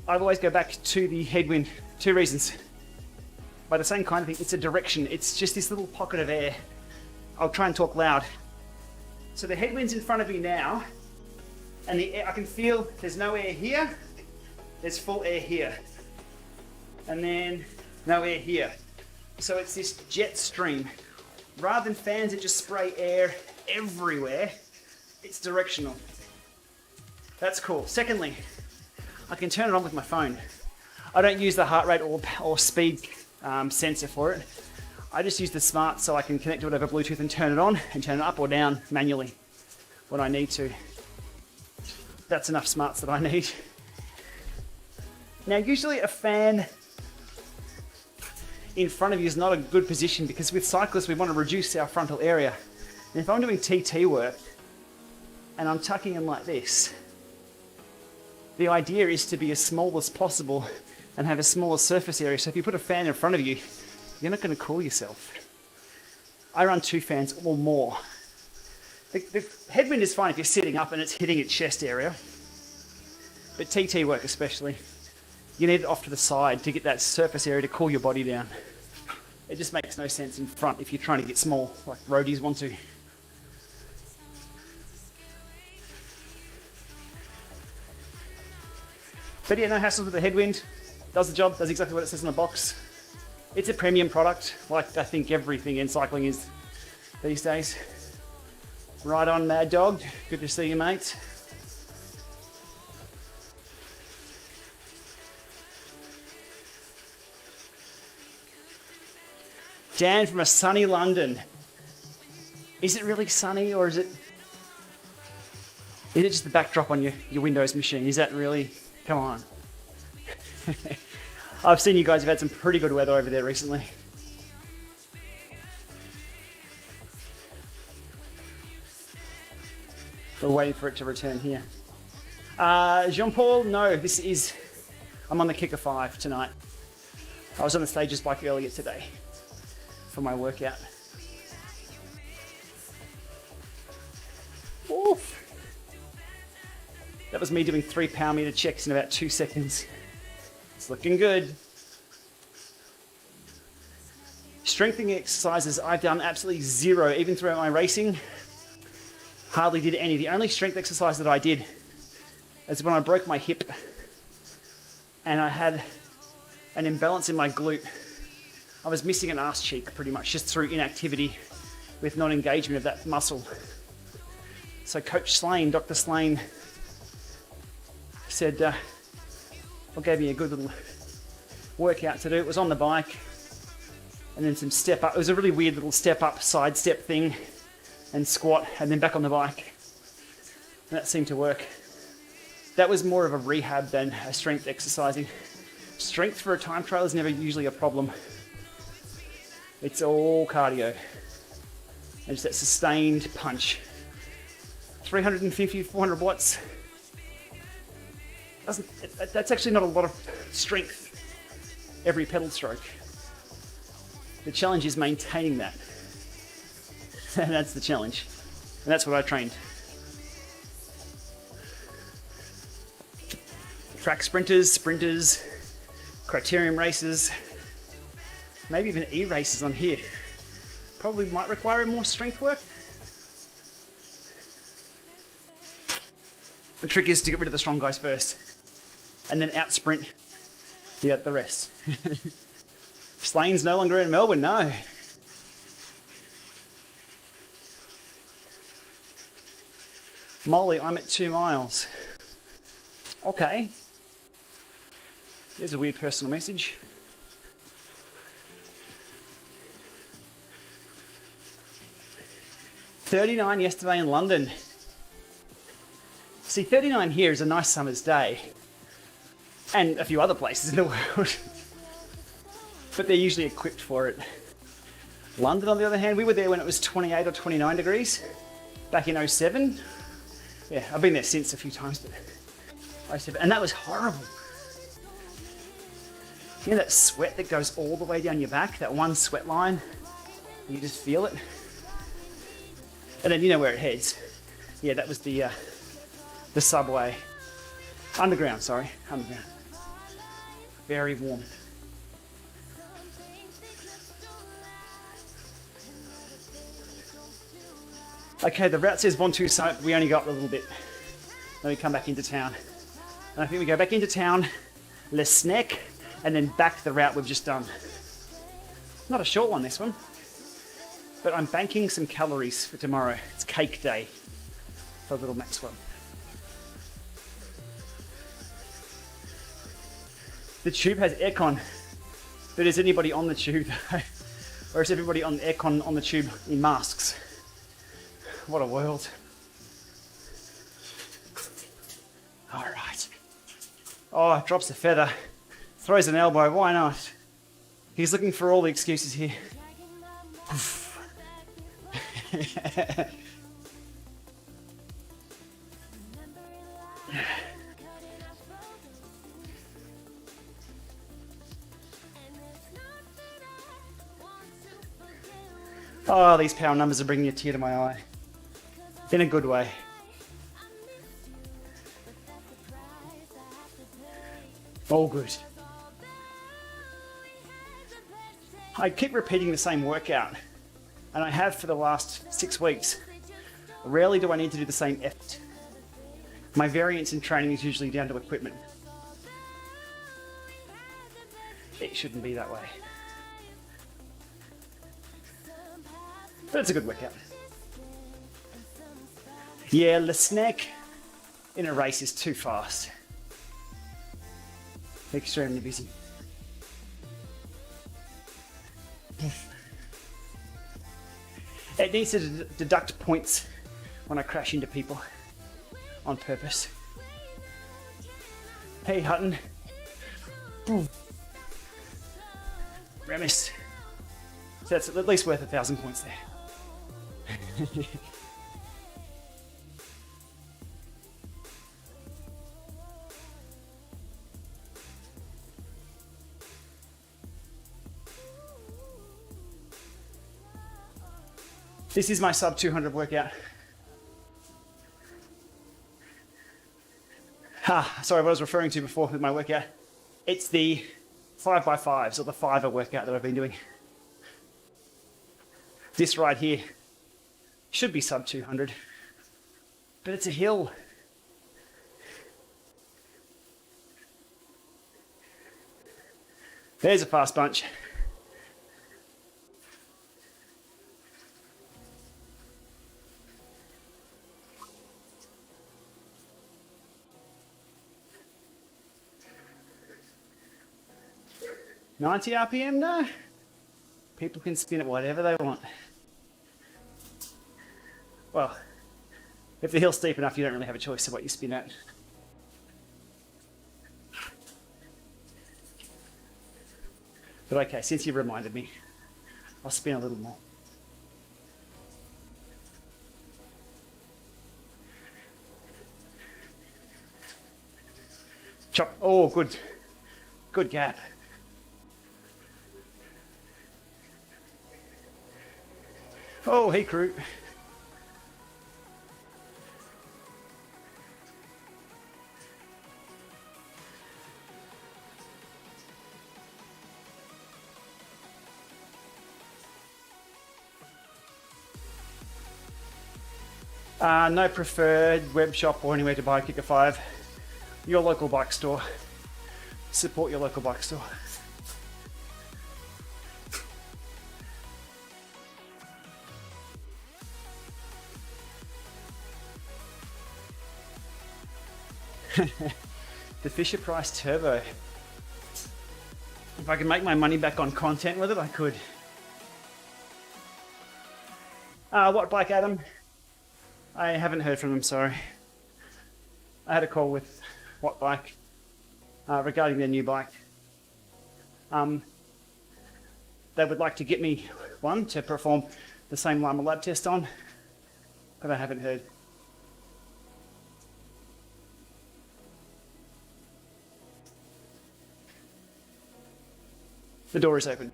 I always go back to the headwind. 2 reasons. By the same kind of thing, it's a direction. It's just this little pocket of air. I'll try and talk loud. So the headwind's in front of me now, and the air, I can feel there's no air here, there's full air here, and then no air here. So it's this jet stream rather than fans that just spray air everywhere, it's directional. That's cool. Secondly, I can turn it on with my phone. I don't use the heart rate or speed sensor for it. I just use the Smart so I can connect to whatever Bluetooth and turn it on and turn it up or down manually when I need to. That's enough smarts that I need. Now, usually a fan in front of you is not a good position because with cyclists we want to reduce our frontal area. And if I'm doing TT work and I'm tucking in like this, the idea is to be as small as possible and have a smaller surface area. So if you put a fan in front of you, you're not going to cool yourself. I run 2 fans or more. The headwind is fine if you're sitting up and it's hitting its chest area, but TT work especially, you need it off to the side to get that surface area to cool your body down. It just makes no sense in front if you're trying to get small, like roadies want to. But yeah, no hassles with the headwind. Does the job, does exactly what it says in the box. It's a premium product, like I think everything in cycling is these days. Right on, Mad Dog. Good to see you, mate. Dan from a sunny London. Is it really sunny or is it just the backdrop on your Windows machine? Is that really? Come on. I've seen you guys have had some pretty good weather over there recently. We're waiting for it to return here. Jean-Paul, no, I'm on the Kicker 5 tonight. I was on the Stages bike earlier today for my workout. Oof. That was me doing 3 pound meter checks in about 2 seconds. It's looking good. Strengthening exercises, I've done absolutely zero, even throughout my racing. Hardly did any. The only strength exercise that I did is when I broke my hip and I had an imbalance in my glute. I was missing an arse cheek pretty much just through inactivity with non-engagement of that muscle. So Coach Slane, Dr. Slane, said, gave me a good little workout to do. It was on the bike and then some step up. It was a really weird little step up, side step thing and squat and then back on the bike. And that seemed to work. That was more of a rehab than a strength exercising. Strength for a time trial is never usually a problem. It's all cardio. And just that sustained punch. 350, 400 watts. That's actually not a lot of strength every pedal stroke. The challenge is maintaining that. And that's the challenge. And that's what I trained. Track sprinters, criterium races, maybe even e-races on here. Probably might require more strength work. The trick is to get rid of the strong guys first and then out sprint the rest. Slane's no longer in Melbourne, no. Molly, I'm at 2 miles. Okay. There's a weird personal message. $39 yesterday in London. See, 39 here is a nice summer's day. And a few other places in the world. But they're usually equipped for it. London, on the other hand, we were there when it was 28 or 29 degrees back in 07. Yeah, I've been there since a few times, but 07, and that was horrible. You know that sweat that goes all the way down your back, that one sweat line, you just feel it. And then you know where it heads. Yeah, that was the subway. Underground. Very warm. Okay, the route says Ventoux Summit, we only go up a little bit. Then we come back into town. And I think we go back into town, Le Snec, and then back the route we've just done. Not a short one, this one. but I'm banking some calories for tomorrow. It's cake day for little Maxwell. The tube has aircon, but is anybody on the tube though? Or is everybody on aircon on the tube in masks? What a world. All right. Oh, drops a feather, throws an elbow, why not? He's looking for all the excuses here. Oh, these power numbers are bringing a tear to my eye. In a good way. All good. I keep repeating the same workout, and I have for the last 6 weeks. Rarely do I need to do the same effort. My variance in training is usually down to equipment. It shouldn't be that way. But it's a good workout. Yeah, the snack in a race is too fast. Extremely busy. It needs to deduct points when I crash into people on purpose. Hey Hutton. Remus. So that's at least worth 1,000 points there. This is my sub 200 workout. Sorry, what I was referring to before with my workout. It's the 5x5s or the 5er workout that I've been doing. This right here should be sub 200, but it's a hill. There's a fast bunch. $90 RPM, no. People can spin it whatever they want. Well, if the hill's steep enough, you don't really have a choice of what you spin at. But okay, since you reminded me, I'll spin a little more. Chop. Oh, good. Good gap. Oh, hey crew. No preferred web shop or anywhere to buy a Kicker 5. Your local bike store. Support your local bike store. The Fisher Price Turbo. If I could make my money back on content with it, I could. What bike, Adam? I haven't heard from them, sorry. I had a call with What Bike regarding their new bike. They would like to get me one to perform the same Lama Lab test on, but I haven't heard. The door is open.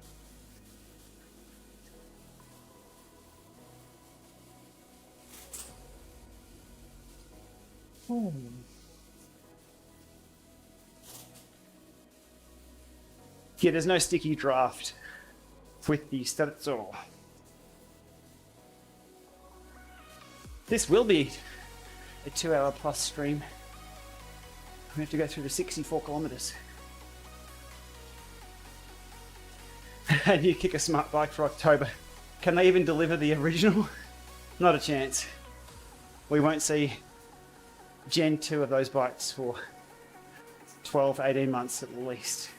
Yeah, there's no sticky draft with the Sterzo. This will be a 2-hour plus stream. We have to go through the 64 kilometers. A new Kicker Smart bike for October. Can they even deliver the original? Not a chance. We won't see Gen 2 of those bikes for 12, 18 months at least.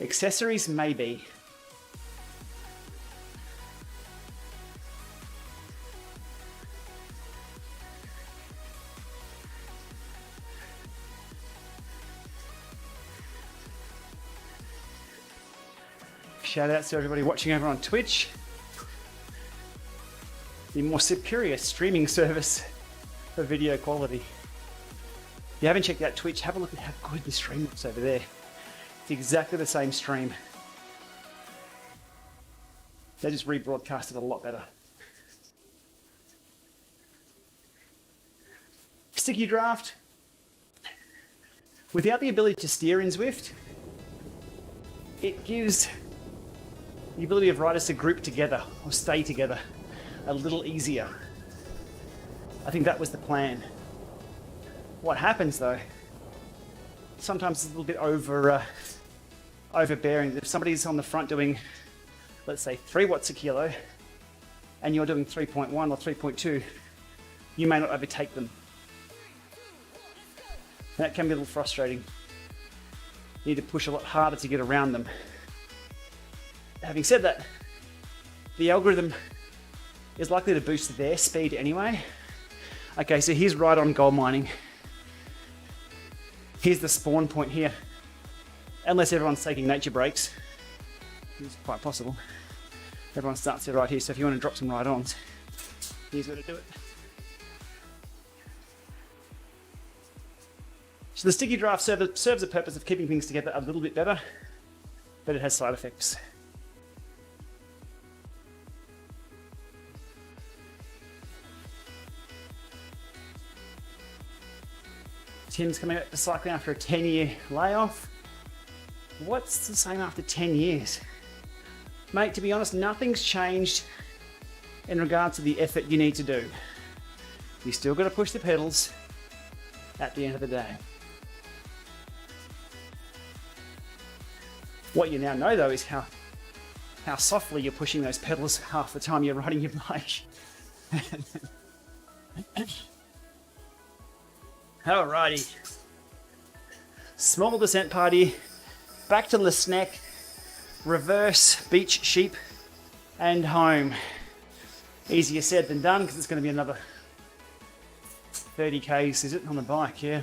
Accessories, maybe. Shout out to everybody watching over on Twitch. The more superior streaming service for video quality. If you haven't checked out Twitch, have a look at how good the stream looks over there. It's exactly the same stream. They just rebroadcast it a lot better. Sticky draft. Without the ability to steer in Zwift, it gives the ability of riders to group together or stay together a little easier. I think that was the plan. What happens though, sometimes it's a little bit overbearing. If somebody's on the front doing, let's say 3 watts a kilo, and you're doing 3.1 or 3.2, you may not overtake them. That can be a little frustrating. You need to push a lot harder to get around them. Having said that, the algorithm is likely to boost their speed anyway. Okay, so here's right on gold mining. Here's the spawn point here. Unless everyone's taking nature breaks, it's quite possible. Everyone starts here right here, so if you want to drop some ride-ons, here's where to do it. So the sticky draft serves the purpose of keeping things together a little bit better, but it has side effects. Tim's coming back to cycling after a 10-year layoff. What's the same after 10 years? Mate, to be honest, nothing's changed in regards to the effort you need to do. You still got to push the pedals at the end of the day. What you now know though is how softly you're pushing those pedals half the time you're riding your bike. Alrighty. Small descent party, back to Le Snack, reverse, beach sheep, and home. Easier said than done because it's going to be another 30 k's, is it, on the bike, yeah.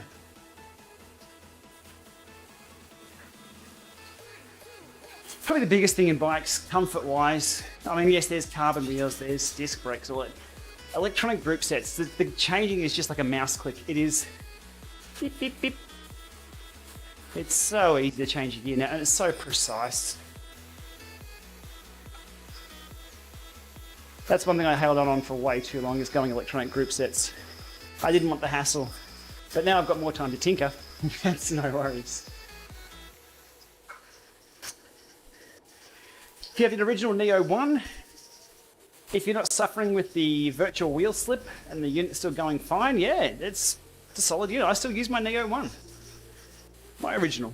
Probably the biggest thing in bikes, comfort-wise. I mean, yes, there's carbon wheels, there's disc brakes, all that. Electronic group sets, the changing is just like a mouse click. It is beep, beep, beep. It's so easy to change a gear now, and it's so precise. That's one thing I held on for way too long, is going electronic group sets. I didn't want the hassle, but now I've got more time to tinker. That's no worries. If you have an original Neo 1, if you're not suffering with the virtual wheel slip and the unit's still going fine, yeah, it's a solid unit. I still use my Neo 1, my original.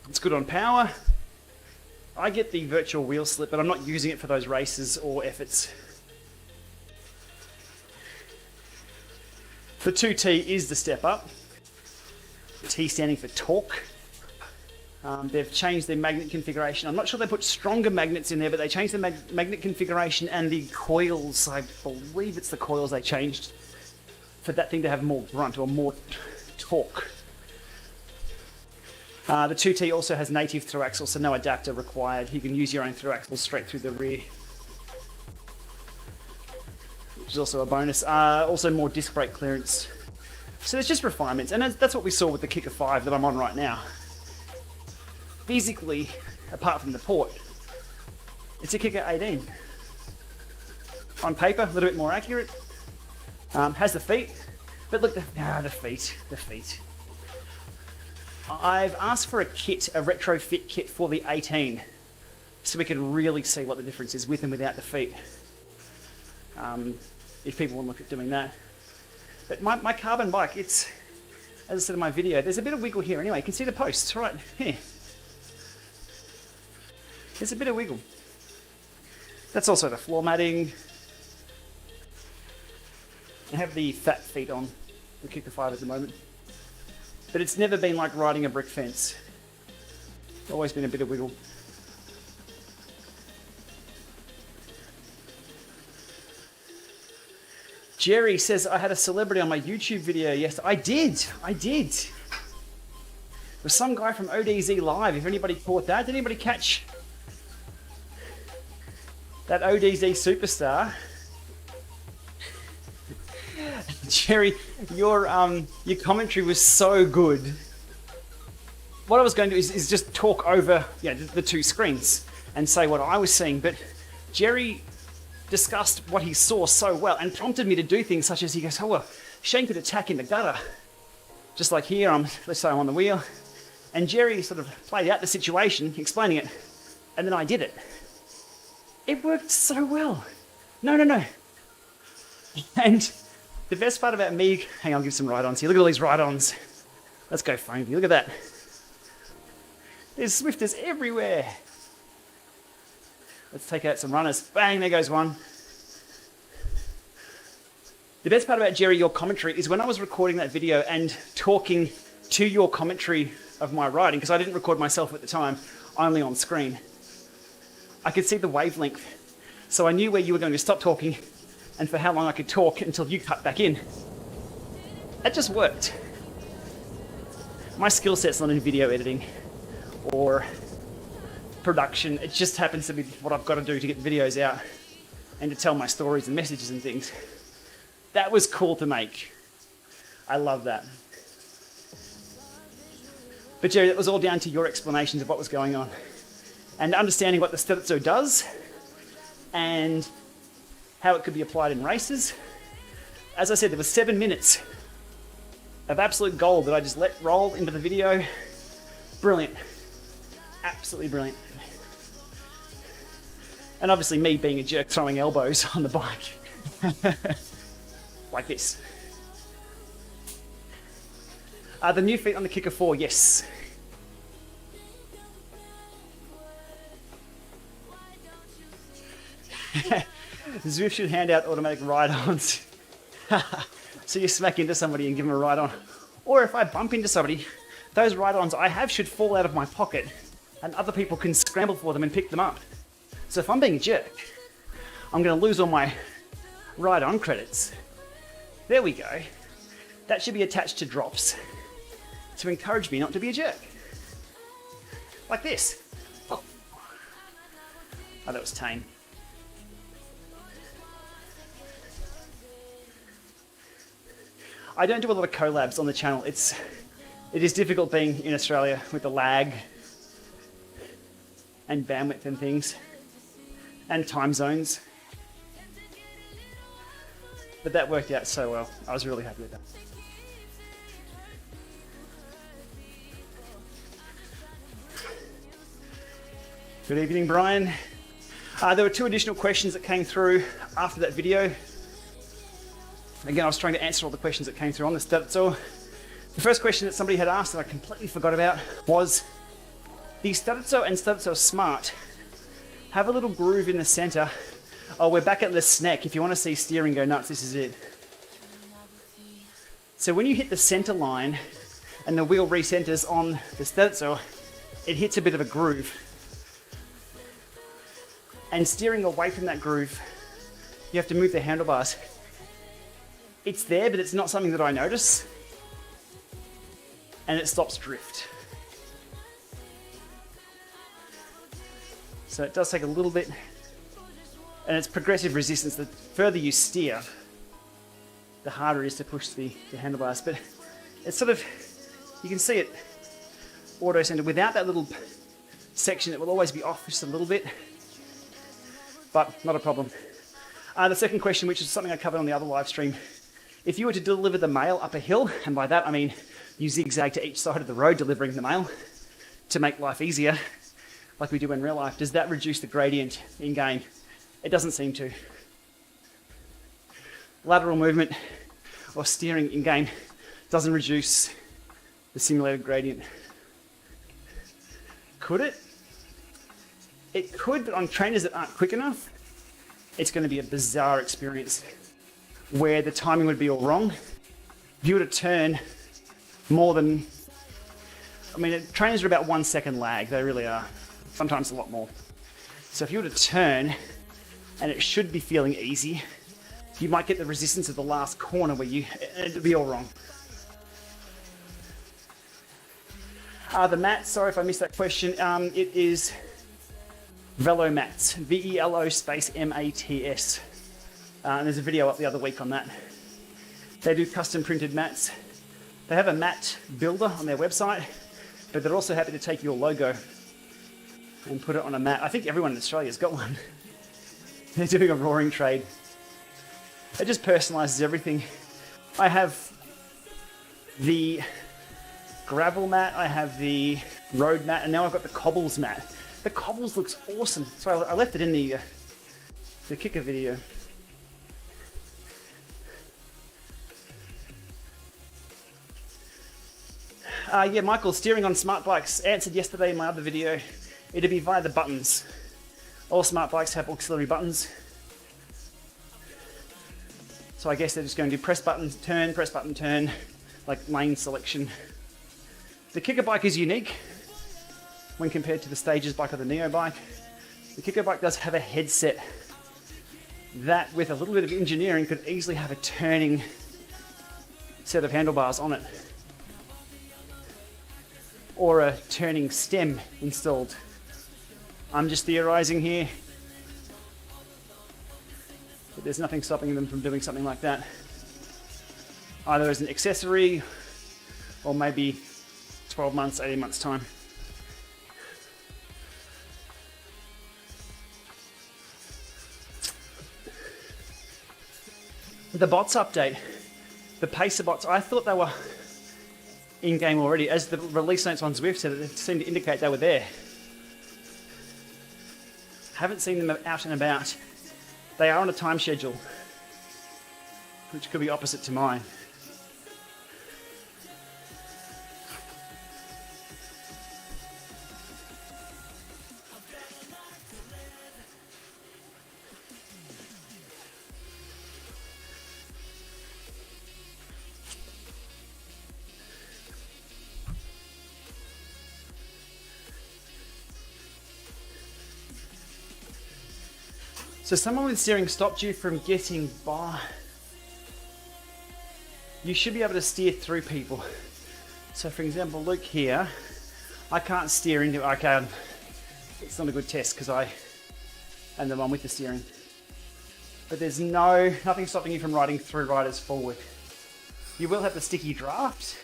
It's good on power. I get the virtual wheel slip, but I'm not using it for those races or efforts. The 2T is the step up. T standing for torque. They've changed their magnet configuration. I'm not sure they put stronger magnets in there, but they changed the magnet configuration and the coils. I believe it's the coils they changed for that thing to have more grunt or more torque. The 2T also has native through axle, so no adapter required. You can use your own through axle straight through the rear, which is also a bonus. Also more disc brake clearance. So there's just refinements, and that's what we saw with the Kicker 5 that I'm on right now. Physically, apart from the port, it's a Kicker 18. On paper, a little bit more accurate. Has the feet, but look, the feet. I've asked for a kit, a retrofit kit for the 18, so we can really see what the difference is with and without the feet. If people want to look at doing that. But my carbon bike, it's, as I said in my video, there's a bit of wiggle here anyway. You can see the posts right here. There's a bit of wiggle. That's also the floor matting. I have the fat feet on the Kicker 5 at the moment. But it's never been like riding a brick fence. It's always been a bit of wiggle. Jerry says, I had a celebrity on my YouTube video. Yes, I did. It was some guy from ODZ Live. If anybody caught that, did anybody catch that ODZ superstar? Jerry, your commentary was so good. What I was going to do is just talk over the two screens and say what I was seeing, but Jerry discussed what he saw so well and prompted me to do things such as he goes, oh well, Shane could attack in the gutter. Just like here, let's say I'm on the wheel. And Jerry sort of played out the situation, explaining it, and then I did it. It worked so well. No. And the best part about me, hang on, I'll give some ride-ons here. Look at all these ride-ons. Let's go phone view, look at that. There's Zwifters everywhere. Let's take out some runners. Bang, there goes one. The best part about Jerry, your commentary, is when I was recording that video and talking to your commentary of my riding, because I didn't record myself at the time, only on screen. I could see the wavelength. So I knew where you were going to stop talking and for how long I could talk until you cut back in. That just worked. My skill set's not in video editing or production. It just happens to be what I've got to do to get videos out and to tell my stories and messages and things. That was cool to make. I love that. But Jerry, that was all down to your explanations of what was going on and understanding what the Sterzo does and how it could be applied in races. As I said, there was 7 minutes of absolute gold that I just let roll into the video. Brilliant. Absolutely brilliant. And obviously me being a jerk throwing elbows on the bike. Like this. The new feet on the Kicker 4, yes. Zwift should hand out automatic ride-ons. So you smack into somebody and give them a ride-on. Or if I bump into somebody, those ride-ons I have should fall out of my pocket and other people can scramble for them and pick them up. So if I'm being a jerk, I'm going to lose all my ride-on credits. There we go. That should be attached to drops to encourage me not to be a jerk. Like this. Oh, that was tame. I don't do a lot of collabs on the channel. It is difficult being in Australia with the lag and bandwidth and things and time zones. But that worked out so well. I was really happy with that. Good evening, Brian. There were 2 additional questions that came through after that video. Again, I was trying to answer all the questions that came through on the Sterzo. The first question that somebody had asked that I completely forgot about was the Sterzo and Sterzo Smart have a little groove in the center. Oh, we're back at the snack. If you want to see steering go nuts, this is it. So when you hit the center line and the wheel recenters on the Sterzo, it hits a bit of a groove. And steering away from that groove, you have to move the handlebars. It's there, but it's not something that I notice. And it stops drift. So it does take a little bit, and it's progressive resistance. The further you steer, the harder it is to push the handlebars. But it's sort of, you can see it auto center. Without that little section, it will always be off just a little bit, but not a problem. The second question, which is something I covered on the other live stream, if you were to deliver the mail up a hill, and by that I mean you zigzag to each side of the road delivering the mail to make life easier, like we do in real life, does that reduce the gradient in game? It doesn't seem to. Lateral movement or steering in game doesn't reduce the simulated gradient. Could it? It could, but on trainers that aren't quick enough, it's going to be a bizarre experience where the timing would be all wrong. If you were to turn more than, I mean, trainers are about 1 second lag. They really are. Sometimes a lot more. So if you were to turn, and it should be feeling easy, you might get the resistance of the last corner where it'd be all wrong. The mats, sorry if I missed that question. It is Velo Mats, VELO space MATS. And there's a video up the other week on that. They do custom printed mats. They have a mat builder on their website, but they're also happy to take your logo and put it on a mat. I think everyone in Australia's got one. They're doing a roaring trade. It just personalizes everything. I have the gravel mat, I have the road mat, and now I've got the cobbles mat. The cobbles looks awesome. So I left it in the kicker video. Yeah, Michael, steering on smart bikes. Answered yesterday in my other video. It'd be via the buttons. All smart bikes have auxiliary buttons. So I guess they're just going to do press button, turn, like lane selection. The kicker bike is unique when compared to the Stages bike or the Neo bike. The kicker bike does have a headset that, with a little bit of engineering, could easily have a turning set of handlebars on it, or a turning stem installed. I'm just theorizing here, but there's nothing stopping them from doing something like that, either as an accessory or maybe 12 months, 18 months time. The bots update, the Pacer bots, I thought they were in-game already. As the release notes on Zwift said, it seemed to indicate they were there. Haven't seen them out and about. They are on a time schedule, which could be opposite to mine. So someone with steering stopped you from getting by. You should be able to steer through people. So for example, Luke here, I can't steer into, okay, it's not a good test because I am the one with the steering. But there's nothing stopping you from riding through riders forward. You will have the sticky draft,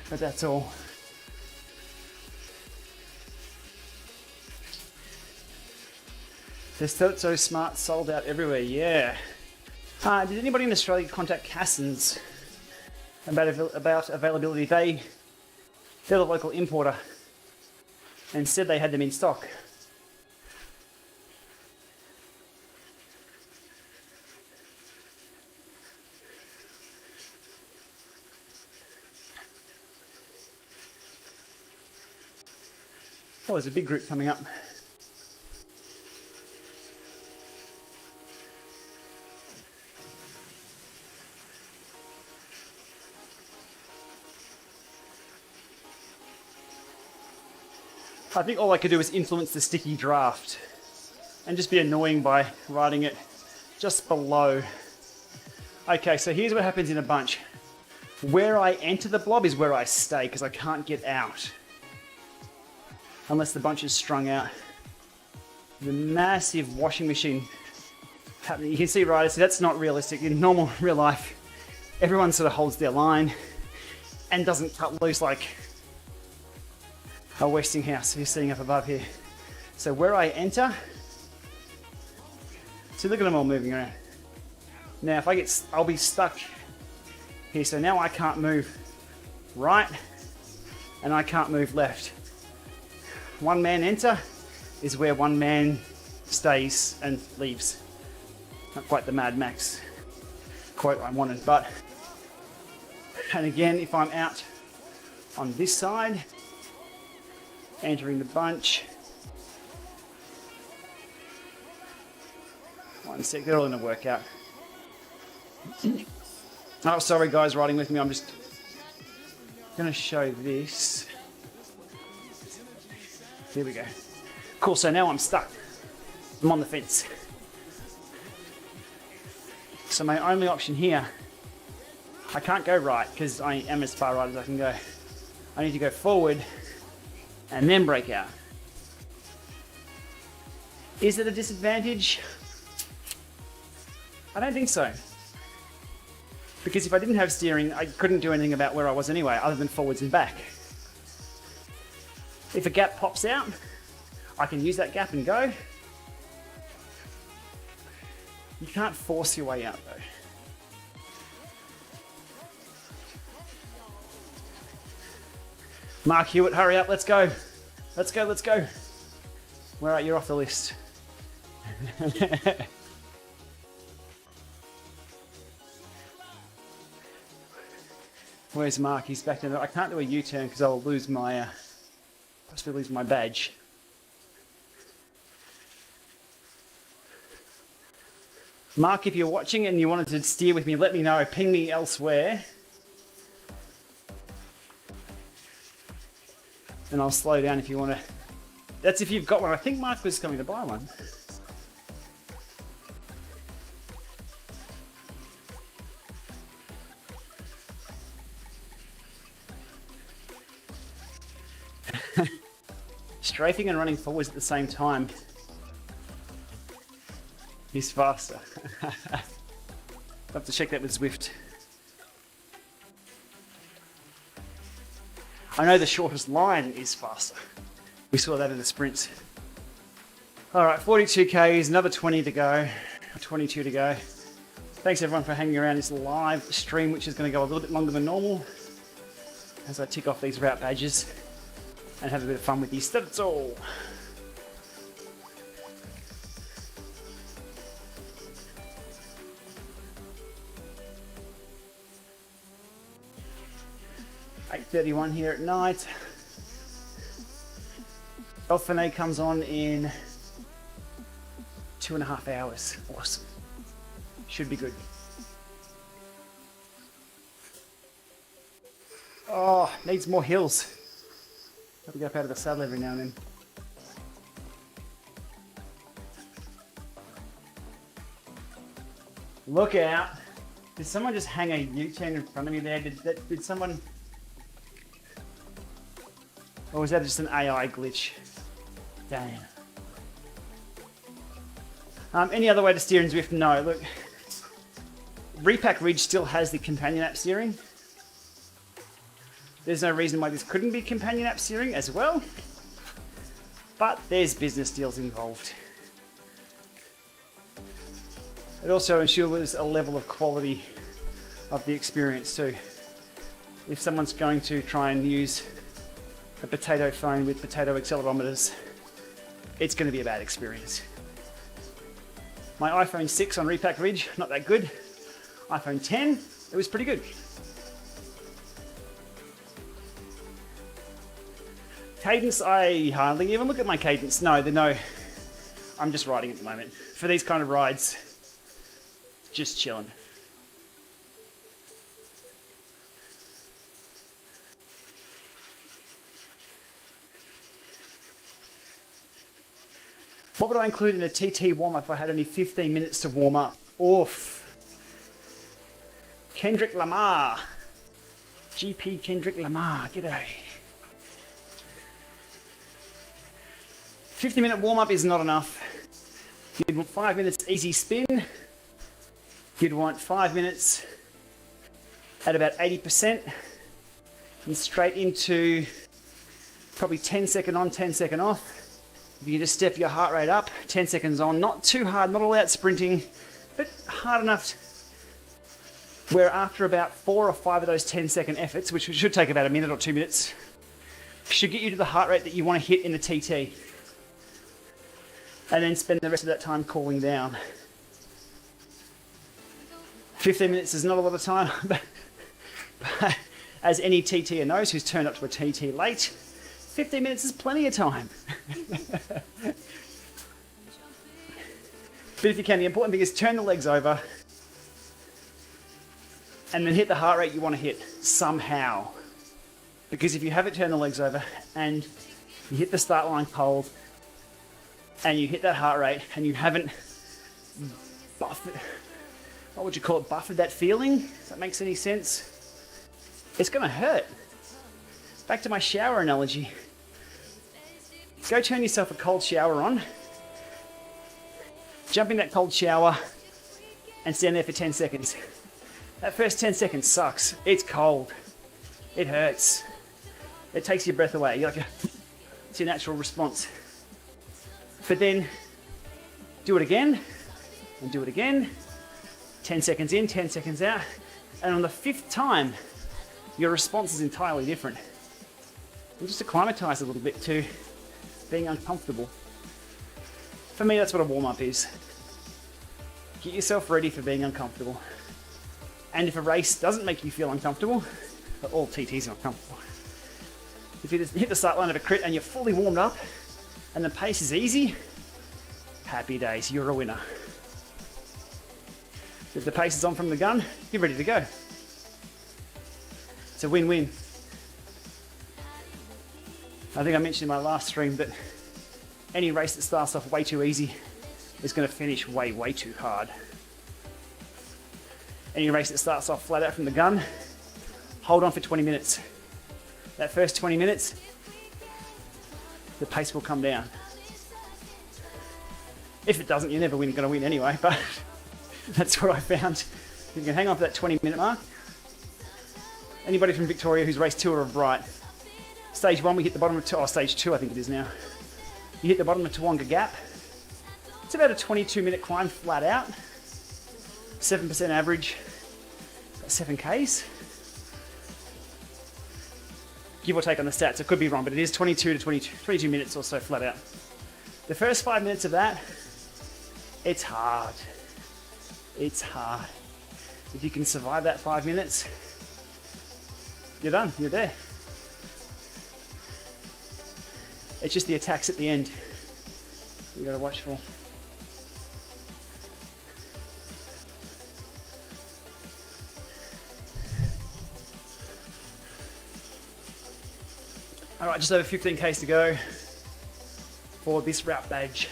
but that's all. The Sterzo Smart sold out everywhere, yeah. Did anybody in Australia contact Cassins about availability? They're the local importer and said they had them in stock. Oh, there's a big group coming up. I think all I could do is influence the sticky draft and just be annoying by riding it just below. Okay, so here's what happens in a bunch. Where I enter the blob is where I stay because I can't get out unless the bunch is strung out. The massive washing machine happening. You can see riders, so that's not realistic. In normal real life, everyone sort of holds their line and doesn't cut loose like a Westinghouse who's sitting up above here. So where I enter, see, look at them all moving around. Now if I'll be stuck here. So now I can't move right and I can't move left. One man enter is where one man stays and leaves. Not quite the Mad Max quote I wanted, but, and again, if I'm out on this side, Entering the bunch. One sec, they're all in a workout. Oh, sorry guys riding with me, I'm just going to show this. There we go. Cool, so now I'm stuck. I'm on the fence. So my only option here, I can't go right because I am as far right as I can go. I need to go forward and then brake out. Is it a disadvantage? I don't think so. Because if I didn't have steering, I couldn't do anything about where I was anyway, other than forwards and back. If a gap pops out, I can use that gap and go. You can't force your way out though. Mark Hewitt, hurry up, let's go. Let's go, let's go. Where are you? You're off the list. Where's Mark? He's back there. I can't do a U-turn because I'll lose my, possibly lose my badge. Mark, if you're watching and you wanted to steer with me, let me know. Ping me elsewhere. And I'll slow down if you want to. That's if you've got one. I think Mark was coming to buy one. Strafing and running forwards at the same time. He's faster. I'll have to check that with Zwift. I know the shortest line is faster. We saw that in the sprints. All right, 42 Ks, another 20 to go, 22 to go. Thanks everyone for hanging around this live stream, which is going to go a little bit longer than normal as I tick off these route badges and have a bit of fun with these Sterzo. .31 here at night. Elfine comes on in 2.5 hours. Awesome. Should be good. Oh, needs more hills. Got to go up out of the saddle every now and then. Look out. Did someone just hang a U-turn in front of me there? Did someone... Or was that just an AI glitch? Damn. Any other way to steer in Zwift? No. Look, Repack Ridge still has the companion app steering. There's no reason why this couldn't be companion app steering as well. But there's business deals involved. It also ensures a level of quality of the experience too. If someone's going to try and use a potato phone with potato accelerometers, it's going to be a bad experience. My iPhone 6 on Repack Ridge, not that good. iPhone 10, it was pretty good. Cadence, I hardly even look at my cadence. No, I'm just riding at the moment. For these kind of rides, just chilling. What would I include in a TT warm-up if I had only 15 minutes to warm up? Oof. Kendrick Lamar. GP Kendrick Lamar, g'day. 50-minute warm-up is not enough. You'd want 5 minutes easy spin. You'd want 5 minutes at about 80% and straight into probably 10 second on, 10 second off. If you just step your heart rate up, 10 seconds on, not too hard, not all out sprinting, but hard enough where after about 4 or 5 of those 10-second efforts, which should take about a minute or 2 minutes, should get you to the heart rate that you want to hit in the TT. And then spend the rest of that time cooling down. 15 minutes is not a lot of time, but as any TTer knows who's turned up to a TT late, 15 minutes is plenty of time. But if you can, the important thing is turn the legs over and then hit the heart rate you want to hit somehow. Because if you haven't turned the legs over and you hit the start line cold and you hit that heart rate and you haven't buffered, what would you call it, buffered that feeling, if that makes any sense, it's going to hurt. Back to my shower analogy. Go turn yourself a cold shower on, jump in that cold shower and stand there for 10 seconds. That first 10 seconds sucks. It's cold. It hurts. It takes your breath away. You're like, it's your natural response. But then do it again and do it again. 10 seconds in, 10 seconds out. And on the 5th time, your response is entirely different. You just acclimatize a little bit to being uncomfortable. For me, that's what a warm-up is. Get yourself ready for being uncomfortable. And if a race doesn't make you feel uncomfortable, but all TTs are uncomfortable. If you just hit the start line of a crit and you're fully warmed up and the pace is easy, happy days, you're a winner. If the pace is on from the gun, you're ready to go. It's a win-win. I think I mentioned in my last stream that any race that starts off way too easy is going to finish way, way too hard. Any race that starts off flat out from the gun, hold on for 20 minutes. That first 20 minutes, the pace will come down. If it doesn't, you're never going to win anyway, but that's what I found. If you can hang on for that 20-minute mark. Anybody from Victoria who's raced Tour of Bright, stage 1 we hit the bottom of, stage 2 I think it is now. You hit the bottom of Tawonga Gap. It's about a 22-minute climb flat out. 7% average, about 7 Ks. Give or take on the stats, it could be wrong, but it is 22 to 22 minutes or so flat out. The first 5 minutes of that, it's hard. It's hard. If you can survive that 5 minutes, you're done, you're there. It's just the attacks at the end you gotta watch for. All right, just over 15 Ks to go for this route badge.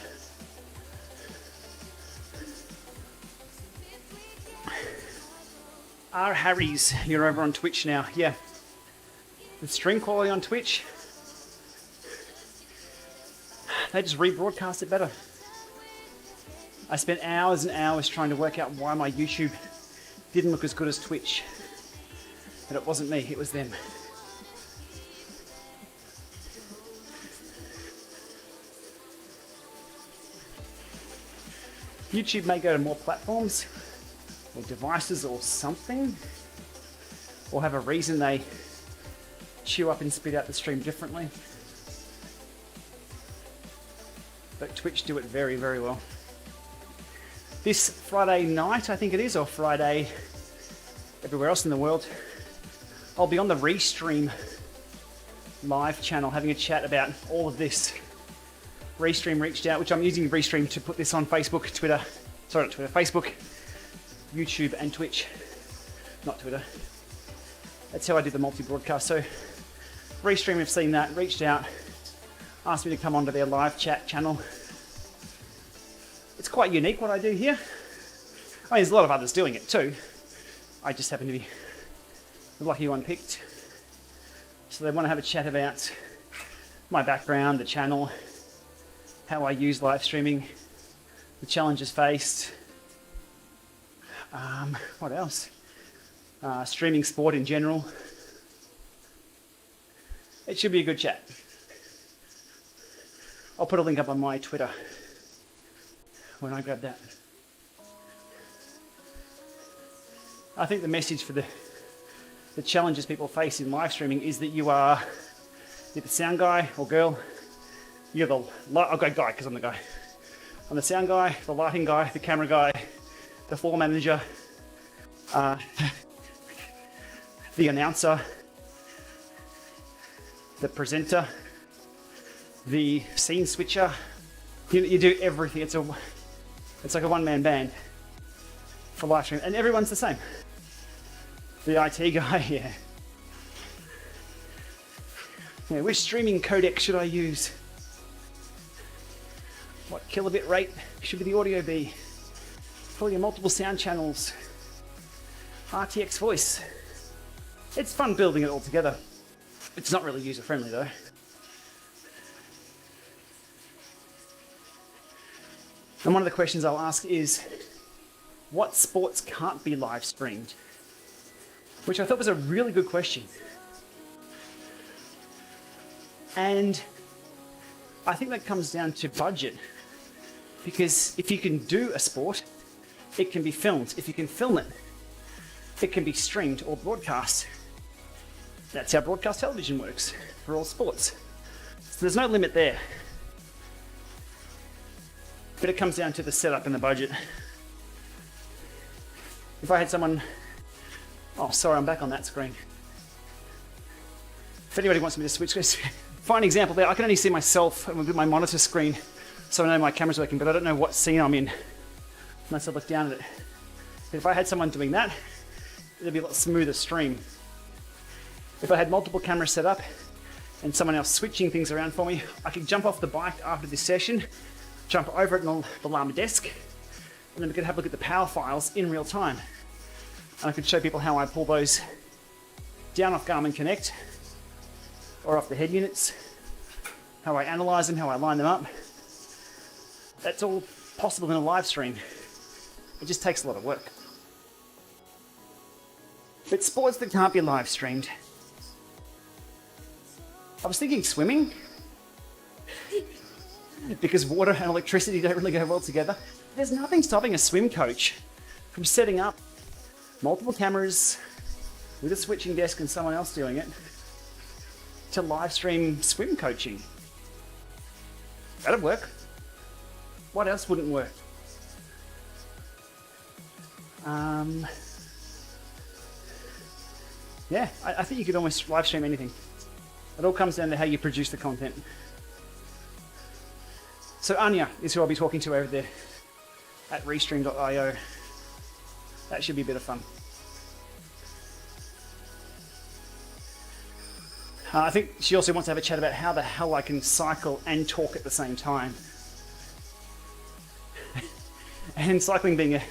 R. Harry's, you're over on Twitch now. Yeah, the stream quality on Twitch, they just rebroadcast it better. I spent hours and hours trying to work out why my YouTube didn't look as good as Twitch. But it wasn't me, it was them. YouTube may go to more platforms or devices or something, or have a reason they chew up and spit out the stream differently. But Twitch do it very, very well. This Friday night, I think it is, or Friday everywhere else in the world, I'll be on the Restream live channel having a chat about all of this. Restream reached out, which I'm using Restream to put this on Facebook, Twitter, sorry not Twitter, Facebook, YouTube and Twitch, not Twitter. That's how I did the multi-broadcast. So Restream have seen that, reached out, asked me to come onto their live chat channel. It's quite unique what I do here. I mean, there's a lot of others doing it too. I just happen to be the lucky one picked. So they want to have a chat about my background, the channel, how I use live streaming, the challenges faced, what else? Streaming sport in general. It should be a good chat. I'll put a link up on my Twitter when I grab that. I think the message for the challenges people face in live streaming is that you're the sound guy or girl, you're the, I'll go guy because I'm the guy. I'm the sound guy, the lighting guy, the camera guy, the floor manager, the announcer, the presenter, the scene switcher. You do everything. It's like a one-man band for live stream, and everyone's the same. The IT guy, yeah. Yeah, which streaming codec should I use? What kilobit rate should the audio be? Probably multiple sound channels. RTX voice. It's fun building it all together. It's not really user-friendly though. And one of the questions I'll ask is, what sports can't be live streamed? Which I thought was a really good question. And I think that comes down to budget. Because if you can do a sport, it can be filmed. If you can film it, it can be streamed or broadcast. That's how broadcast television works for all sports. So there's no limit there. But it comes down to the setup and the budget. If I had someone... Oh, sorry, I'm back on that screen. If anybody wants me to switch, fine example there. I can only see myself with my monitor screen, so I know my camera's working, but I don't know what scene I'm in unless I look down at it. But if I had someone doing that, it'd be a lot smoother stream. If I had multiple cameras set up and someone else switching things around for me, I could jump off the bike after this session, jump over it on the Lama desk, and then we could have a look at the power files in real time. And I could show people how I pull those down off Garmin Connect or off the head units, how I analyze them, how I line them up. That's all possible in a live stream. It just takes a lot of work. But sports that can't be live streamed. I was thinking swimming, because water and electricity don't really go well together. There's nothing stopping a swim coach from setting up multiple cameras with a switching desk and someone else doing it to live stream swim coaching. That'd work. What else wouldn't work? Yeah, I think you could almost live stream anything. It all comes down to how you produce the content. So Anya is who I'll be talking to over there at restream.io. That should be a bit of fun. I think she also wants to have a chat about how the hell I can cycle and talk at the same time. And cycling being a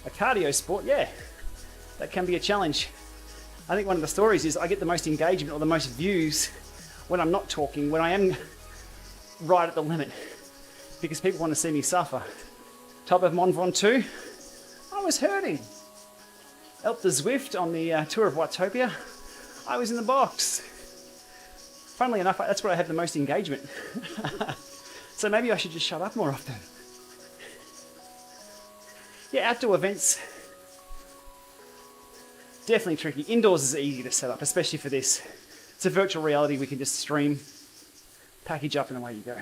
cardio sport, yeah, that can be a challenge. I think one of the stories is I get the most engagement or the most views when I'm not talking, when I am right at the limit, because people want to see me suffer. Top of Mont Ventoux, I was hurting. Helped the Zwift on the tour of Watopia, I was in the box. Funnily enough, that's where I have the most engagement. So maybe I should just shut up more often. Yeah, outdoor events, definitely tricky. Indoors is easy to set up, especially for this. It's a virtual reality we can just stream, package up, and away you go.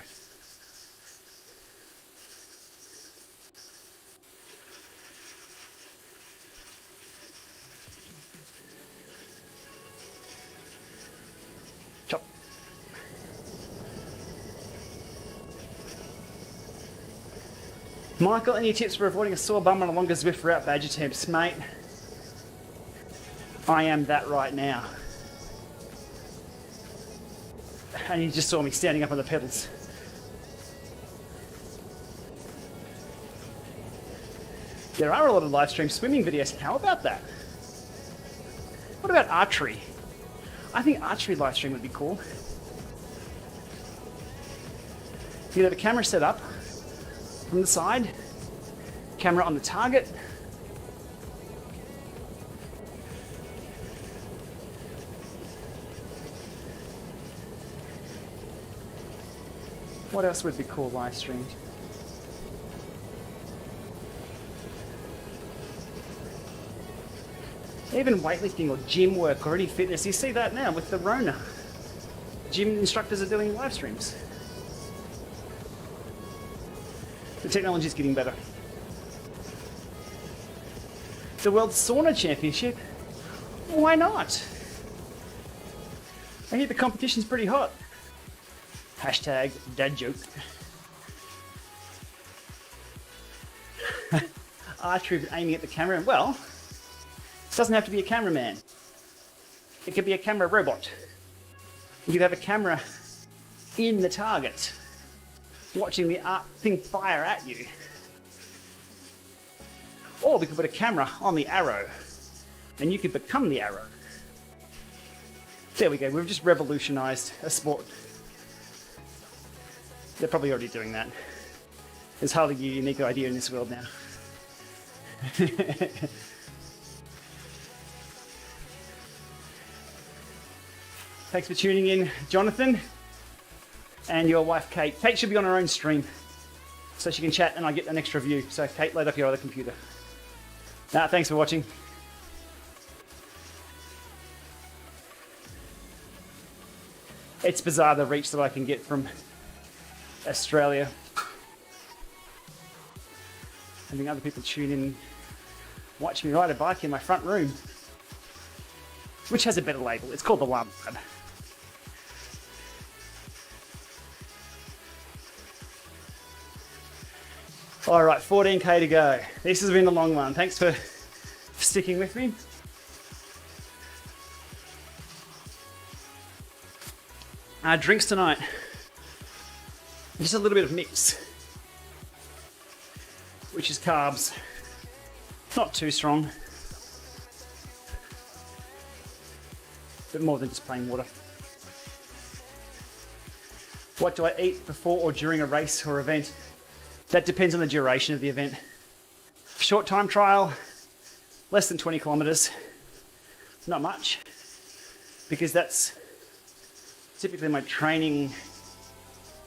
Chop. Michael, any tips for avoiding a sore bum on a longer Zwift route badge attempts? Mate, I am that right now. And you just saw me standing up on the pedals. There are a lot of live stream swimming videos. How about that? What about archery? I think archery live stream would be cool. You'd have a camera set up from the side, camera on the target. What else would be cool live streamed? Even weightlifting or gym work or any fitness, you see that now with the Rona. Gym instructors are doing live streams. The technology is getting better. The World Sauna Championship? Why not? I hear the competition's pretty hot. Hashtag dad joke. Archery but aiming at the camera. Well, it doesn't have to be a cameraman. It could be a camera robot. You could have a camera in the target, watching the thing fire at you. Or we could put a camera on the arrow, and you could become the arrow. There we go, we've just revolutionized a sport. They're probably already doing that. There's hardly a unique idea in this world now. Thanks for tuning in, Jonathan, and your wife, Kate. Kate should be on her own stream, so she can chat and I get an extra view. So Kate, load up your other computer. Thanks for watching. It's bizarre the reach that I can get from Australia. Having other people tune in, watch me ride a bike in my front room, which has a better label. It's called the Lama Lab. All right, 14K to go. This has been a long one. Thanks for sticking with me. Drinks tonight. Just a little bit of mix, which is carbs. Not too strong, but more than just plain water. What do I eat before or during a race or event? That depends on the duration of the event. Short time trial, less than 20 kilometers, not much, because that's typically my training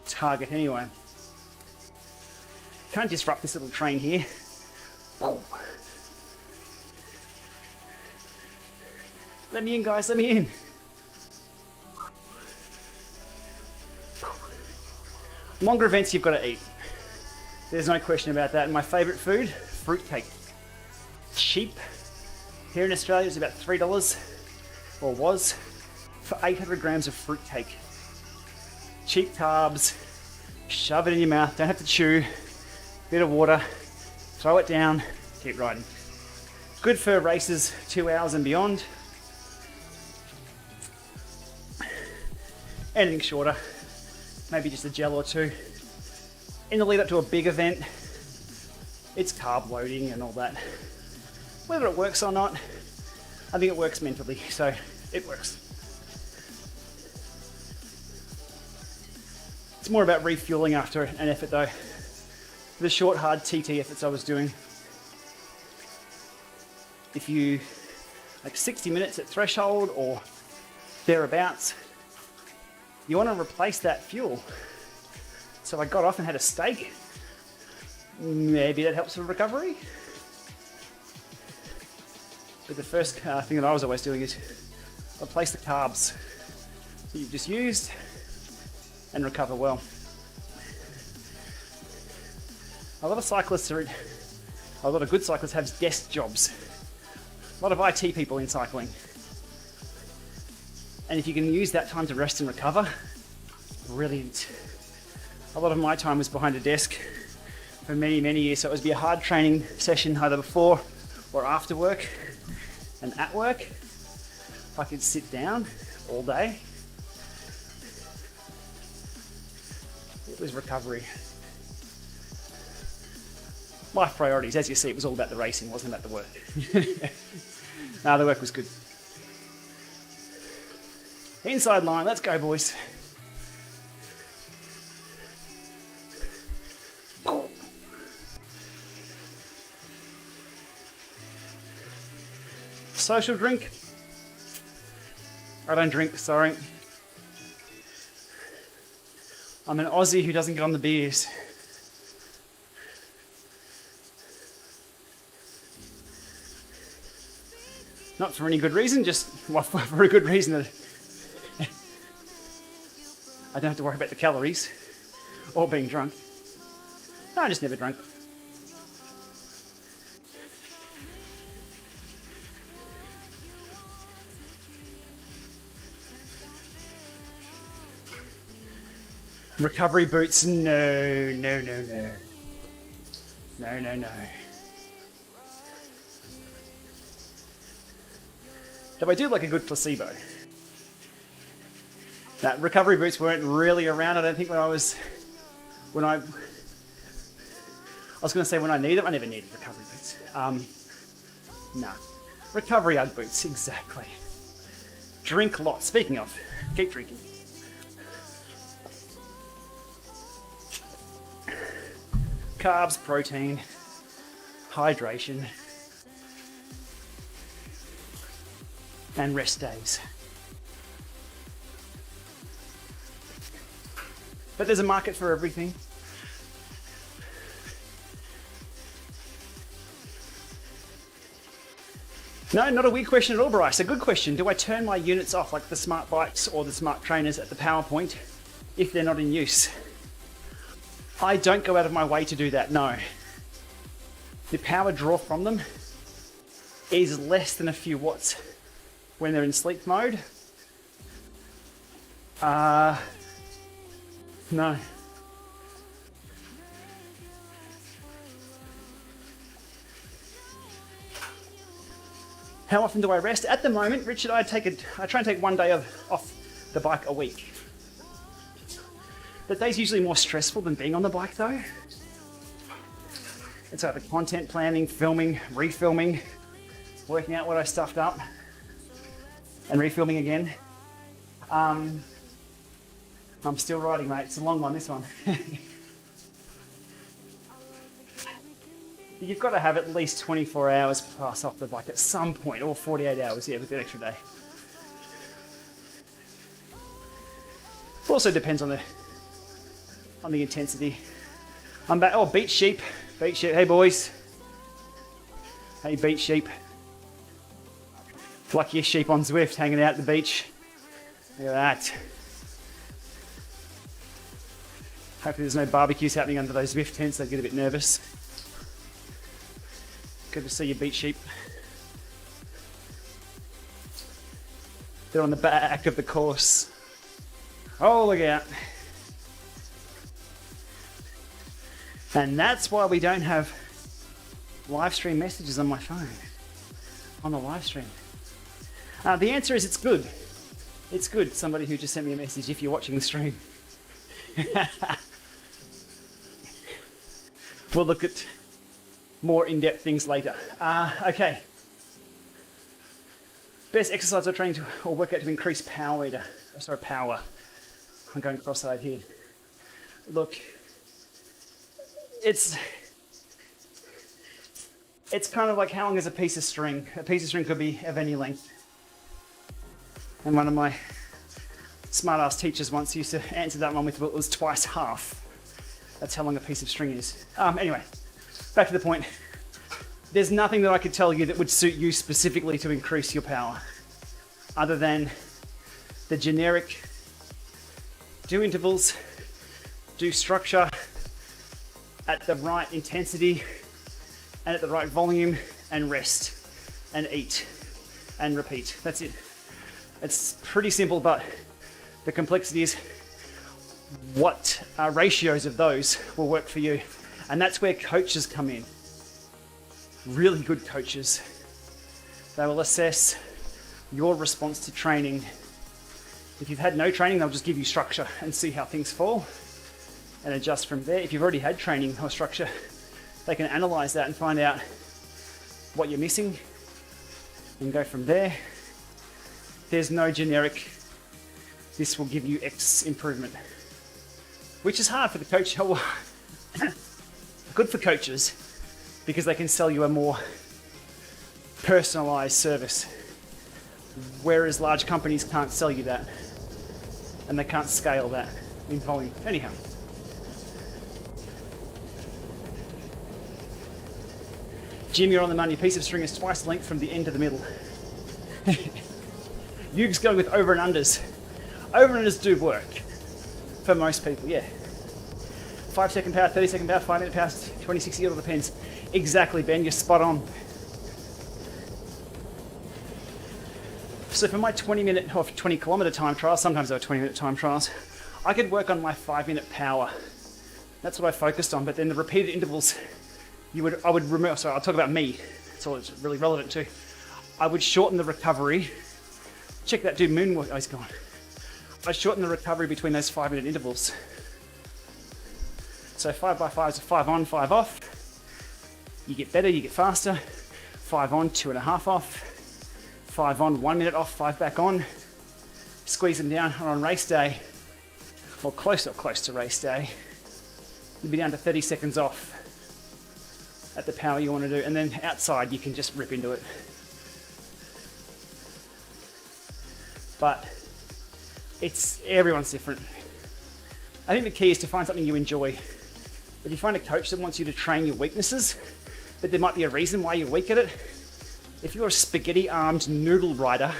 target anyway. Can't disrupt this little train here. Whoa. Let me in, guys, let me in. Longer events you've got to eat. There's no question about that. And my favourite food, fruitcake. Cheap. Here in Australia it's about $3, or was, for 800 grams of fruitcake. Cheap carbs, shove it in your mouth, don't have to chew, bit of water, throw it down, keep riding. Good for races 2 hours and beyond. Anything shorter, maybe just a gel or two. In the lead up to a big event, it's carb loading and all that. Whether it works or not, I think it works mentally, so it works. It's more about refueling after an effort though. The short, hard TT efforts I was doing, if you, like 60 minutes at threshold or thereabouts, you want to replace that fuel. So I got off and had a steak. Maybe that helps with recovery. But the first thing that I was always doing is replace the carbs that you've just used and recover well. A lot of cyclists are, a lot of good cyclists have desk jobs. A lot of IT people in cycling. And if you can use that time to rest and recover, brilliant. A lot of my time was behind a desk for many, many years, so it would be a hard training session either before or after work. And at work, I could sit down all day. It was recovery. Life priorities, as you see, it was all about the racing, wasn't about the work. No, the work was good. Inside line, let's go, boys. Social drink? I don't drink, sorry. I'm an Aussie who doesn't get on the beers. Not for any good reason, just for a good reason that I don't have to worry about the calories or being drunk. No, I just never drunk. Recovery boots, no, no, no, no. No, no, no. Though I do like a good placebo. Now, recovery boots weren't really around, I don't think, when I was going to say when I needed them. I never needed recovery boots. No. Recovery Ugg boots, exactly. Drink lots. Speaking of, keep drinking. Carbs, protein, hydration, and rest days. But there's a market for everything. No, not a weird question at all, Bryce. A good question. Do I turn my units off, like the smart bikes or the smart trainers, at the power point if they're not in use? I don't go out of my way to do that, no. The power draw from them is less than a few watts when they're in sleep mode. No. How often do I rest? At the moment, Richard, I try and take 1 day off the bike a week. That day's usually more stressful than being on the bike though. It's either content planning, filming, refilming, working out what I stuffed up, and refilming again. I'm still riding, mate. It's a long one, this one. You've got to have at least 24 hours pass off the bike at some point, or 48 hours, yeah, with an extra day. It also depends on the intensity. I'm back. Oh, beach sheep. Beach sheep. Hey, boys. Hey, beach sheep. Luckiest sheep on Zwift hanging out at the beach. Look at that. Hopefully there's no barbecues happening under those Zwift tents. They get a bit nervous. Good to see you, beach sheep. They're on the back of the course. Oh, look out. And that's why we don't have live stream messages on my phone, on the live stream. The answer is it's good. It's good, somebody who just sent me a message, if you're watching the stream. We'll look at more in-depth things later. Okay. Best exercise or training or workout to increase power. Power. I'm going cross-eyed here. Look, it's kind of like how long is a piece of string? A piece of string could be of any length. And one of my smart-ass teachers once used to answer that one with, well, it was twice half. That's how long a piece of string is. Anyway, back to the point. There's nothing that I could tell you that would suit you specifically to increase your power, other than the generic do intervals, do structure at the right intensity and at the right volume, and rest and eat and repeat. That's it. It's pretty simple, but the complexity is what ratios of those will work for you. And that's where coaches come in. Really good coaches. They will assess your response to training. If you've had no training, they'll just give you structure and see how things fall and adjust from there. If you've already had training or structure, they can analyze that and find out what you're missing and go from there. There's no generic, this will give you X improvement, which is hard for the coach. Good for coaches because they can sell you a more personalized service, whereas large companies can't sell you that and they can't scale that in volume. Anyhow. Jim, you're on the money. A piece of string is twice the length from the end to the middle. Yuge's going with over and unders. Over and unders do work for most people, yeah. 5 second power, 30 second power, 5 minute power, 20, 60, it all depends. Exactly, Ben, you're spot on. So for my 20 minute or 20 kilometer time trials, sometimes they were 20 minute time trials, I could work on my 5-minute power. That's what I focused on, but then the repeated intervals, I would remove, sorry, I'll talk about me. That's all it's really relevant to. I would shorten the recovery. Check that dude moonwalk, oh, he's gone. I'd shorten the recovery between those 5-minute intervals. So 5x5 is a 5 on, 5 off. You get better, you get faster. 5 on, 2.5 off. 5 on, 1 minute off, 5 back on. Squeeze them down, and on race day, or close to race day, you'll be down to 30 seconds off at the power you want to do. And then outside, you can just rip into it. But everyone's different. I think the key is to find something you enjoy. If you find a coach that wants you to train your weaknesses, but there might be a reason why you're weak at it. If you're a spaghetti-armed noodle rider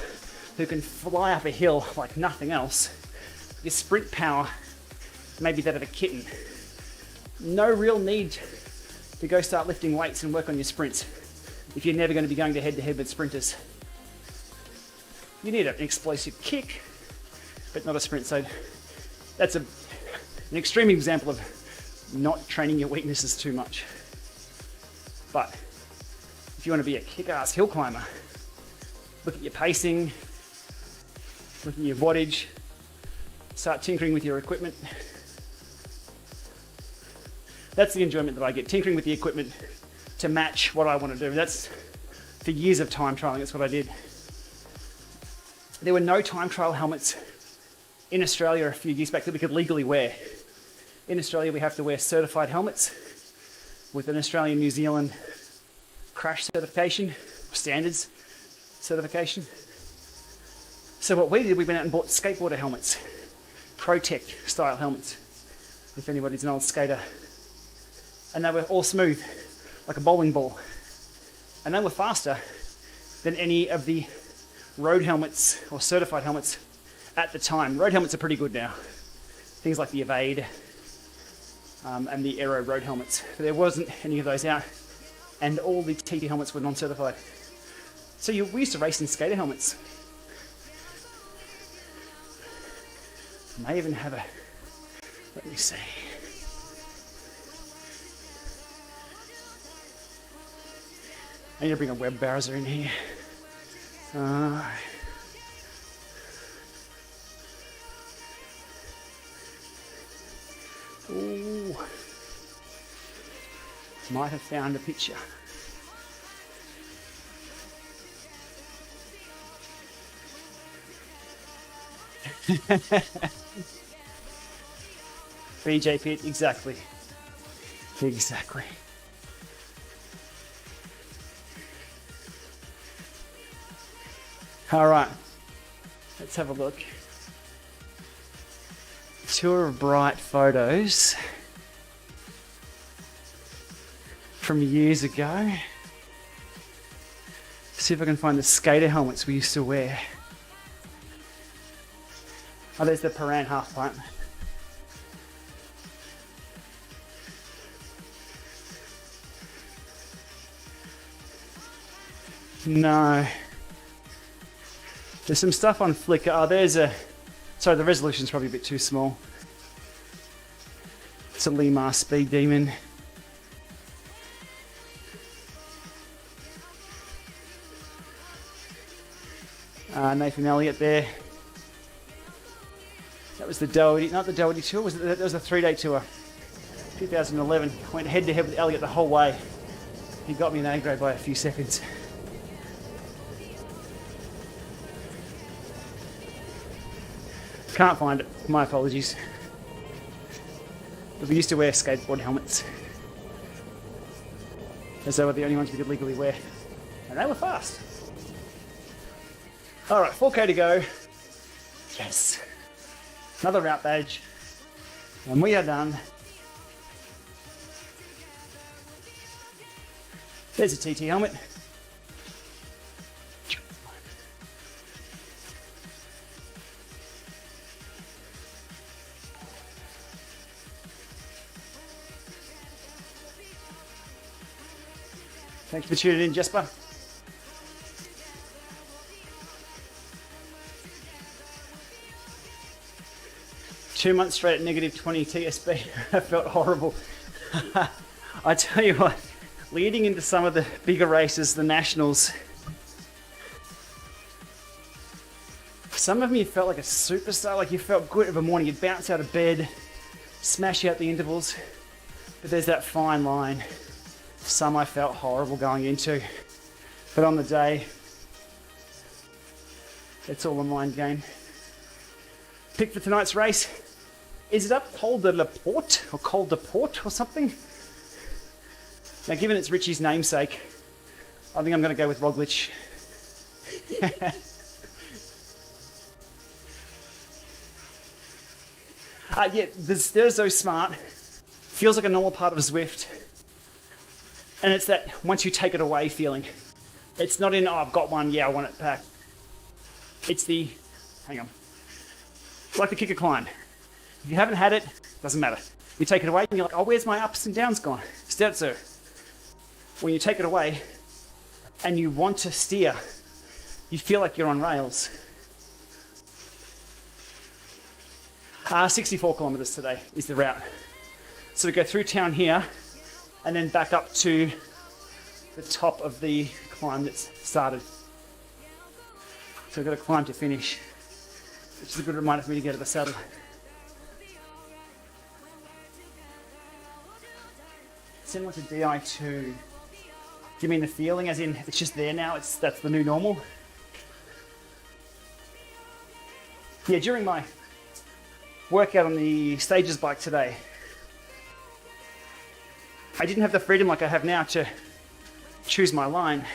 who can fly up a hill like nothing else, your sprint power may be that of a kitten. No real need to go start lifting weights and work on your sprints if you're never going to be going head-to-head with sprinters. You need an explosive kick, but not a sprint. So that's an extreme example of not training your weaknesses too much. But if you want to be a kick-ass hill climber, look at your pacing, look at your wattage, start tinkering with your equipment. That's the enjoyment that I get, tinkering with the equipment to match what I want to do. That's for years of time trialing, that's what I did. There were no time trial helmets in Australia a few years back that we could legally wear. In Australia, we have to wear certified helmets with an Australian New Zealand crash certification, standards certification. So what we did, we went out and bought skateboarder helmets, Pro-Tech style helmets, if anybody's an old skater. And they were all smooth, like a bowling ball. And they were faster than any of the road helmets or certified helmets at the time. Road helmets are pretty good now. Things like the Evade and the Aero road helmets. But there wasn't any of those out, and all the TT helmets were non-certified. So we used to race in skater helmets. I may even have a, let me see. I need to bring a web browser in here. Ooh. Might have found a picture. BJ Pitt, exactly. Exactly. All right, let's have a look. Tour of bright photos from years ago. See if I can find the skater helmets we used to wear. Oh, there's the Paran half pipe. No. There's some stuff on Flickr. Oh, there's a... Sorry, the resolution's probably a bit too small. It's a Lima Speed Demon. Nathan Elliott there. That was the Doherty, not the Doherty tour, that was a 3-day tour. 2011. Went head to head with Elliott the whole way. He got me an A grade by a few seconds. Can't find it, my apologies. But we used to wear skateboard helmets, as they were the only ones we could legally wear. And they were fast. All right, 4K to go. Yes. Another route badge. And we are done. There's a TT helmet. Thanks for tuning in, Jesper. 2 months straight at negative 20 TSB. I felt horrible. I tell you what, leading into some of the bigger races, the nationals, some of them you felt like a superstar, like you felt good every morning. You'd bounce out of bed, smash out the intervals, but there's that fine line. Some I felt horrible going into, but on the day, it's all a mind game. Pick for tonight's race. Is it up Col de la Porte or Col de Porte or something? Now, given it's Richie's namesake, I think I'm going to go with Roglic. Yeah, the Sterzo Smart feels like a normal part of Zwift. And it's that once you take it away feeling. It's not in, oh, I've got one, yeah, I want it back. It's the, hang on. It's like the kicker climb. If you haven't had it, doesn't matter. You take it away and you're like, oh, where's my ups and downs gone? Sterzo. When you take it away and you want to steer, you feel like you're on rails. 64 kilometers today is the route. So we go through town here and then back up to the top of the climb that's started. So we've got to climb to finish, which is a good reminder for me to get to the saddle. Similar to DI2. Do you mean the feeling as in it's just there now, that's the new normal? Yeah, during my workout on the Stages bike today, I didn't have the freedom like I have now to choose my line.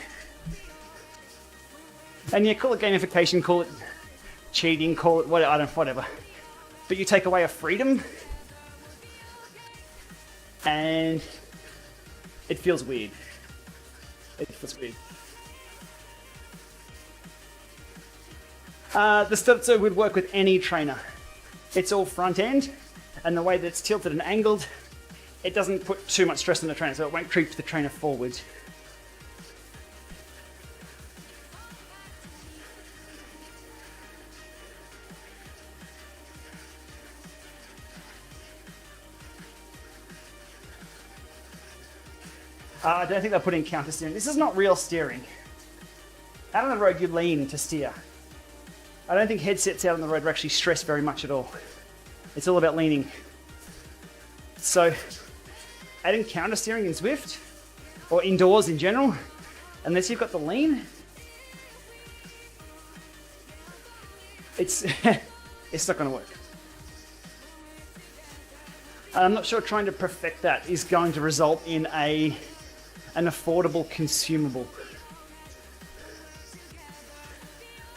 And yeah, call it gamification, call it cheating, call it whatever. But you take away a freedom and it feels weird. It feels weird. The Sterzo would work with any trainer. It's all front end, and the way that it's tilted and angled, it doesn't put too much stress on the trainer, so it won't creep the trainer forward. I don't think they'll put in counter steering. This is not real steering. Out on the road, you lean to steer. I don't think headsets out on the road are actually stressed very much at all. It's all about leaning. So, adding counter steering in Zwift, or indoors in general, unless you've got the lean, it's not going to work. And I'm not sure trying to perfect that is going to result in an affordable consumable.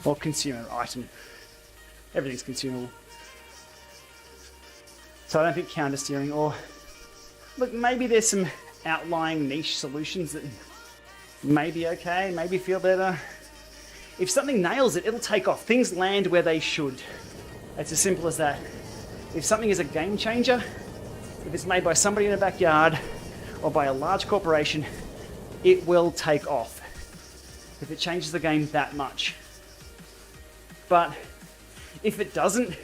Or consumer item. Everything's consumable. So I don't think counter steering, or look, maybe there's some outlying niche solutions that may be okay, maybe feel better. If something nails it, it'll take off. Things land where they should. It's as simple as that. If something is a game changer, if it's made by somebody in a backyard or by a large corporation, it will take off. If it changes the game that much. But if it doesn't,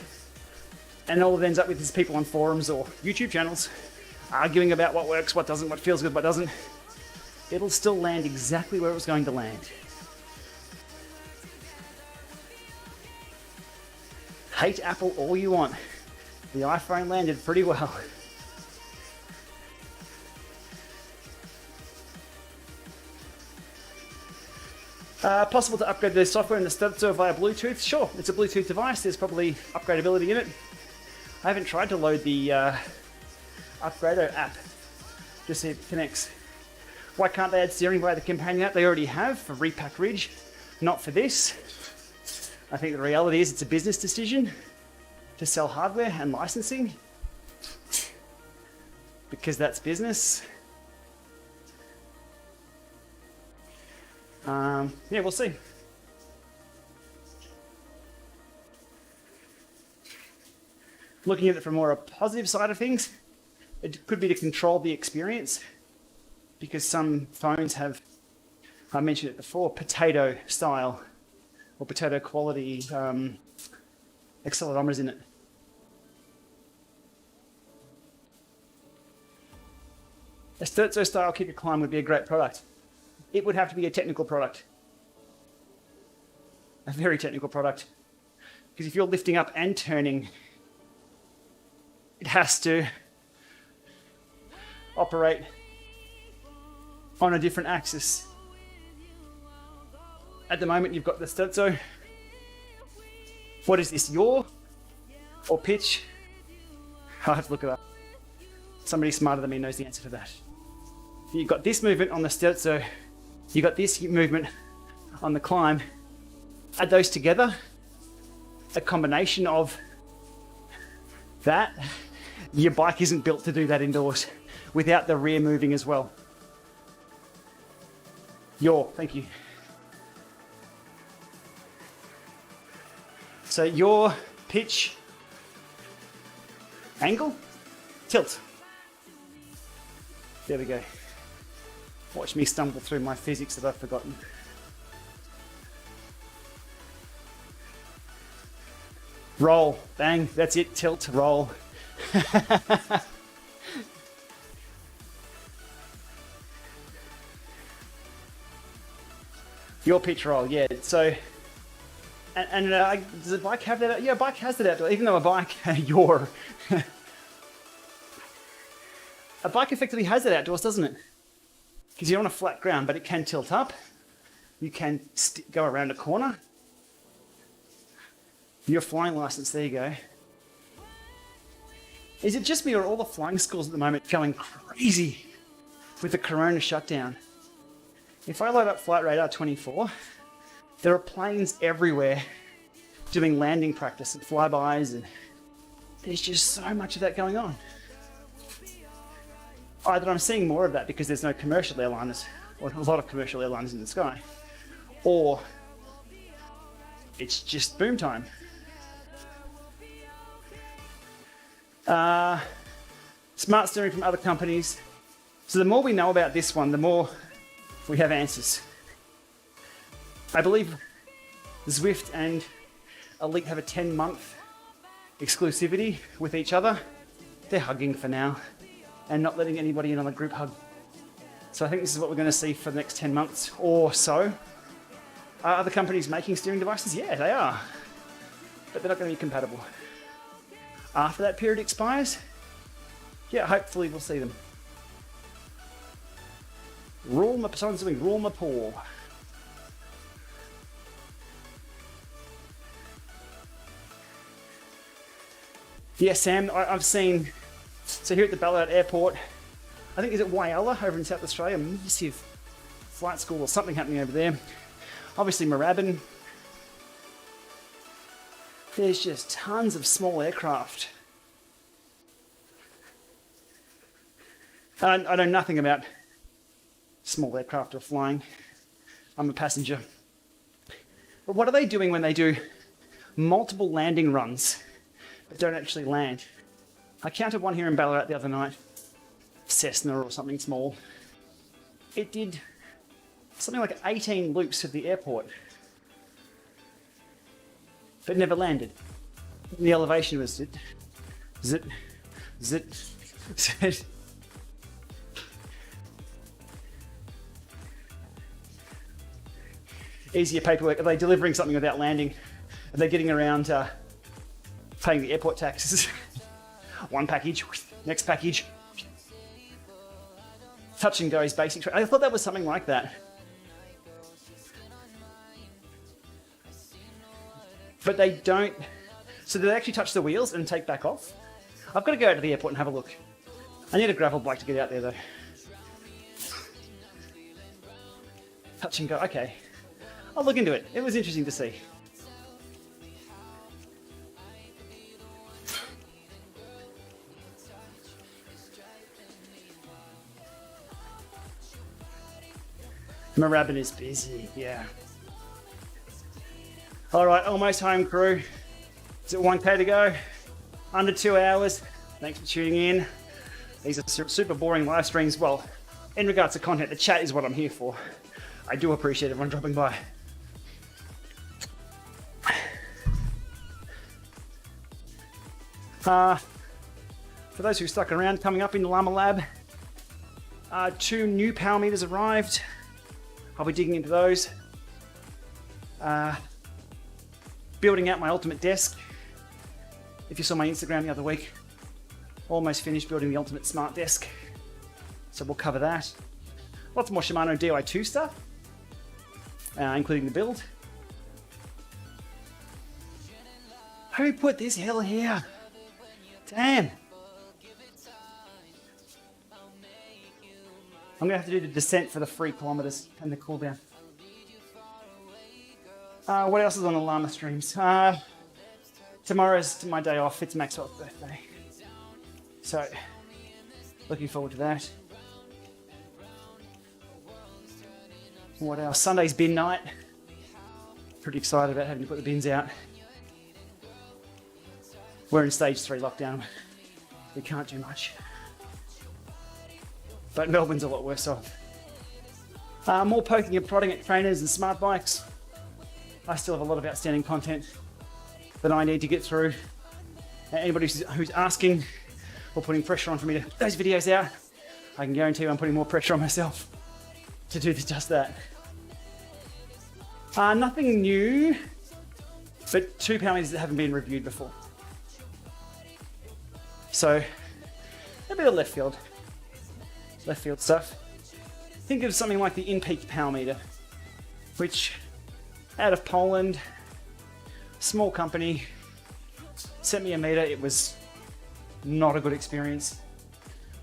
and all it ends up with is people on forums or YouTube channels arguing about what works, what doesn't, what feels good, what doesn't, it'll still land exactly where it was going to land. Hate Apple all you want. The iPhone landed pretty well. Possible to upgrade the software in the Sterzo via Bluetooth? Sure, it's a Bluetooth device. There's probably upgradability in it. I haven't tried to load the Upgrader app to see if it connects. Why can't they add steering via the companion app they already have for Repack Ridge? Not for this. I think the reality is it's a business decision to sell hardware and licensing because that's business. Yeah, we'll see. Looking at it from more a positive side of things, it could be to control the experience because some phones have, I mentioned it before, potato style or potato quality accelerometers in it. A Sterzo style kicker climb would be a great product. It would have to be a technical product. A very technical product. Because if you're lifting up and turning, it has to operate on a different axis. At the moment, you've got the Sterzo. What is this, yaw or pitch? I'll have to look it up. Somebody smarter than me knows the answer to that. You've got this movement on the Sterzo, you've got this movement on the climb. Add those together, a combination of that, your bike isn't built to do that indoors without the rear moving as well. Yaw, thank you. So your pitch, angle, tilt. There we go. Watch me stumble through my physics that I've forgotten. Roll, bang, that's it, tilt, roll. Your pitch roll, yeah, so, does a bike have that? Yeah, a bike has that outdoor, even though a bike, a bike effectively has that outdoors, doesn't it? Because you're on a flat ground, but it can tilt up. You can go around a corner. Your flying license, there you go. Is it just me or are all the flying schools at the moment going crazy with the corona shutdown? If I load up Flight Radar 24, there are planes everywhere doing landing practice and flybys, and there's just so much of that going on. Either I'm seeing more of that because there's no commercial airliners, or a lot of commercial airliners in the sky, or it's just boom time. Smart steering from other companies. So the more we know about this one, the more we have answers. I believe Zwift and Elite have a 10-month exclusivity with each other. They're hugging for now and not letting anybody in on a group hug. So I think this is what we're going to see for the next 10 months or so. Are other companies making steering devices? Yeah, they are. But they're not going to be compatible. After that period expires, yeah, hopefully we'll see them. Someone's doing rule my paw. Yeah, Sam, I've seen, so here at the Ballarat Airport, I think is it Whyalla over in South Australia, massive flight school or something happening over there. Obviously Moorabbin. There's just tons of small aircraft. I know nothing about small aircraft or flying. I'm a passenger. But what are they doing when they do multiple landing runs but don't actually land? I counted one here in Ballarat the other night. Cessna or something small. It did something like 18 loops of the airport, but never landed. The elevation was zit, zit, zit, zit. Easier paperwork. Are they delivering something without landing? Are they getting around paying the airport taxes? One package, next package. Touch and go is basic. I thought that was something like that. But they don't. So do they actually touch the wheels and take back off? I've got to go out to the airport and have a look. I need a gravel bike to get out there though. Touch and go, okay. I'll look into it. It was interesting to see. Moorabbin is busy, yeah. All right, almost home, crew. Is it 1K to go? Under 2 hours. Thanks for tuning in. These are super boring live streams. Well, in regards to content, the chat is what I'm here for. I do appreciate everyone dropping by. For those who stuck around, coming up in the Lama Lab, 2 new power meters arrived. I'll be digging into those. Building out my ultimate desk. If you saw my Instagram the other week, almost finished building the ultimate smart desk. So we'll cover that. Lots more Shimano DI2 stuff, including the build. Who put this hell here? Damn. I'm gonna have to do the descent for the 3 kilometers and the cool down. What else is on the Lama streams? Tomorrow's my day off. It's Maxwell's birthday. So, looking forward to that. What else? Sunday's bin night. Pretty excited about having to put the bins out. We're in stage 3 lockdown. We can't do much. But Melbourne's a lot worse off. More poking and prodding at trainers and smart bikes. I still have a lot of outstanding content that I need to get through. Anybody who's asking or putting pressure on for me to get those videos out, I can guarantee you I'm putting more pressure on myself to do just that. Nothing new, but 2 power meters that haven't been reviewed before. So, a bit of left field stuff. Think of something like the in-peak power meter, which out of Poland, small company, sent me a meter. It was not a good experience.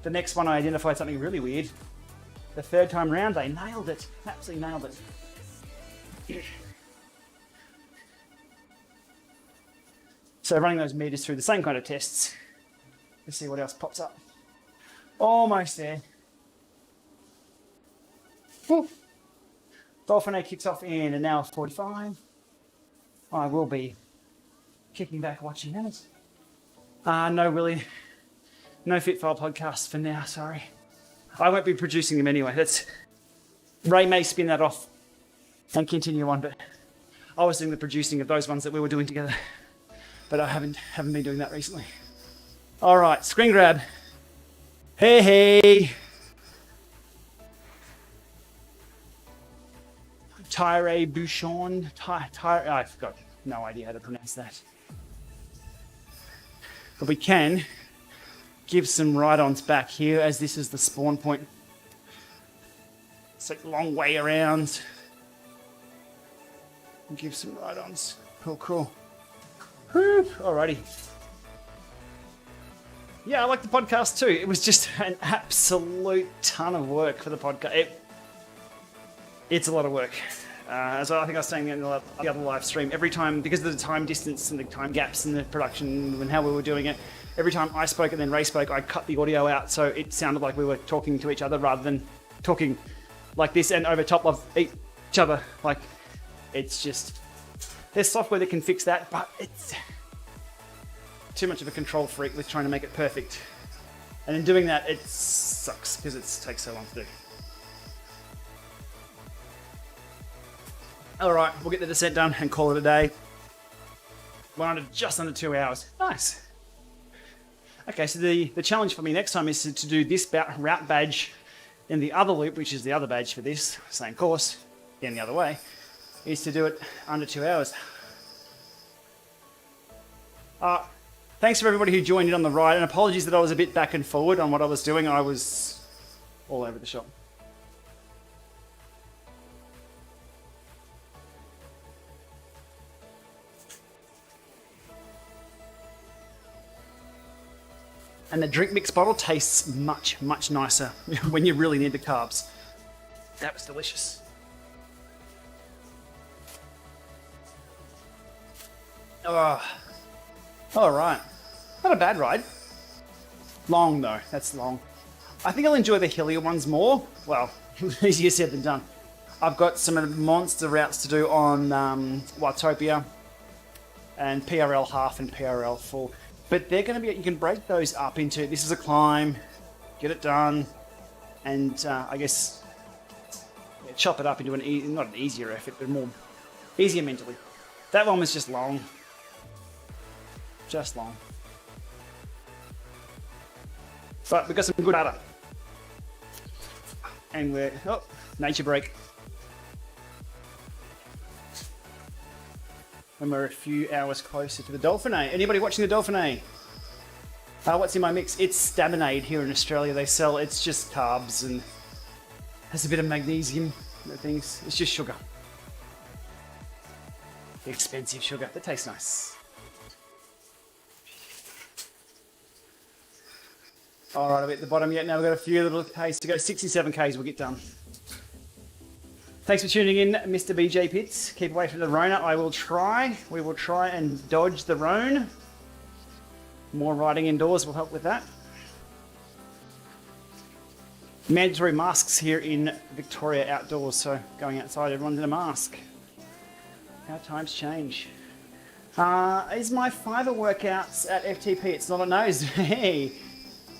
The next one I identified something really weird. The 3rd time round, they nailed it. Absolutely nailed it. So running those meters through the same kind of tests. Let's see what else pops up. Almost there. Woo. Dolphin kicks off in an hour 45. I will be kicking back watching that. No, Willie. No Fitfile podcast for now, sorry. I won't be producing them anyway. Ray may spin that off and continue on, but I was doing the producing of those ones that we were doing together. But I haven't been doing that recently. All right, screen grab. Hey. Tire-Bouchon. I forgot. No idea how to pronounce that. But we can give some ride-ons back here, as this is the spawn point. It's a long way around. Give some ride-ons. Cool. Whew. Alrighty. Yeah, I like the podcast too. It was just an absolute ton of work for the podcast. It's a lot of work. As I think I was saying in the other live stream, every time, because of the time distance and the time gaps in the production and how we were doing it, every time I spoke and then Ray spoke, I cut the audio out so it sounded like we were talking to each other rather than talking like this and over top of each other. Like, it's just, there's software that can fix that, but it's too much of a control freak with trying to make it perfect. And in doing that, it sucks because it takes so long to do. All right, we'll get the descent done and call it a day. Just under 2 hours. Nice. Okay, so the challenge for me next time is to do this route badge in the other loop, which is the other badge for this same course, in the other way, is to do it under 2 hours. Thanks for everybody who joined in on the ride, and apologies that I was a bit back and forward on what I was doing. I was all over the shop. And the drink mix bottle tastes much, much nicer when you really need the carbs. That was delicious. Oh, all right. Not a bad ride. Long though, that's long. I think I'll enjoy the hillier ones more. Well, easier said than done. I've got some of the monster routes to do on Watopia and PRL half and PRL full. But they're going to be, you can break those up into, this is a climb, get it done, and I guess chop it up into not an easier effort, but more easier mentally. That one was just long. Just long. But we got some good data. And we're, oh, nature break. When we're a few hours closer to the Dauphiné. Anybody watching the Dauphiné? What's in my mix? It's Staminade here in Australia. They sell, it's just carbs and has a bit of magnesium and things. It's just sugar. Expensive sugar. That tastes nice. All right, I'm at the bottom yet. Now we've got a few little Ks to go. 67 Ks we'll get done. Thanks for tuning in, Mr. BJ Pitts. Keep away from the Rona. I will try. We will try and dodge the Rhone. More riding indoors will help with that. Mandatory masks here in Victoria outdoors, so going outside, everyone's in a mask. How times change. Is my fiver workouts at FTP? It's not a nose. Hey.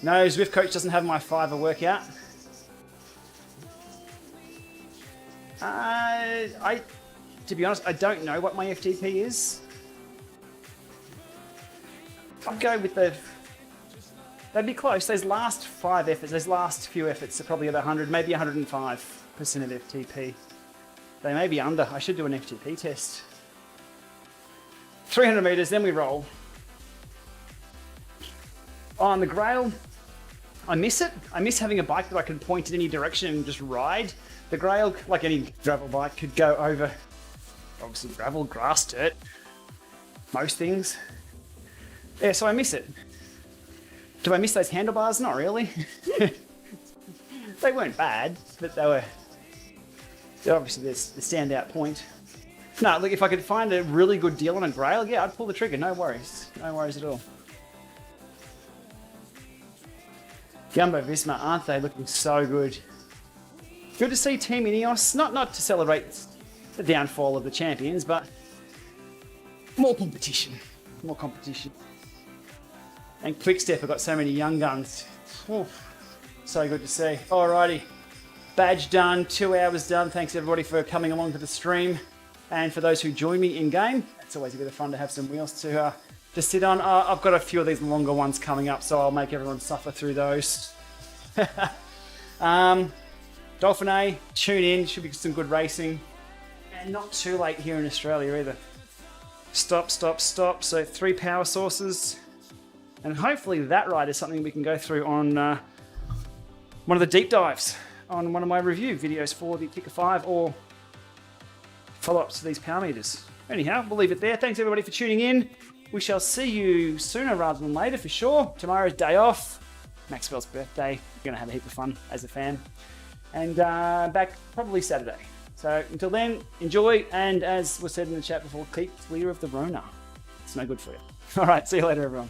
No, Zwift coach doesn't have my fiver workout. To be honest, I don't know what my FTP is. I'll go with they'd be close. Those last 5 efforts, those last few efforts are probably at 100, maybe 105% of FTP. They may be under. I should do an FTP test. 300 meters, then we roll. On the Grail, I miss it. I miss having a bike that I can point in any direction and just ride. The Grail, like any gravel bike, could go over, obviously gravel, grass, dirt, most things. Yeah, so I miss it. Do I miss those handlebars? Not really. They weren't bad, but they're obviously the standout point. No, look, if I could find a really good deal on a Grail, yeah, I'd pull the trigger. No worries. No worries at all. Jumbo Visma, aren't they looking so good? Good to see Team Ineos, not to celebrate the downfall of the champions, but more competition. More competition. And Quickstep have got so many young guns. Oof, so good to see. Alrighty, badge done, 2 hours done. Thanks everybody for coming along to the stream. And for those who join me in game, it's always a bit of fun to have some wheels to sit on. I've got a few of these longer ones coming up, so I'll make everyone suffer through those. Dauphiné, tune in, should be some good racing. And not too late here in Australia either. Stop. So 3 power sources. And hopefully that ride is something we can go through on one of the deep dives on one of my review videos for the Kicker 5 or follow-ups to these power meters. Anyhow, we'll leave it there. Thanks everybody for tuning in. We shall see you sooner rather than later for sure. Tomorrow's day off. Maxwell's birthday. We're going to have a heap of fun as a fan. And back probably Saturday. So until then, enjoy. And as was said in the chat before, keep clear of the Rona. It's no good for you. All right, see you later everyone.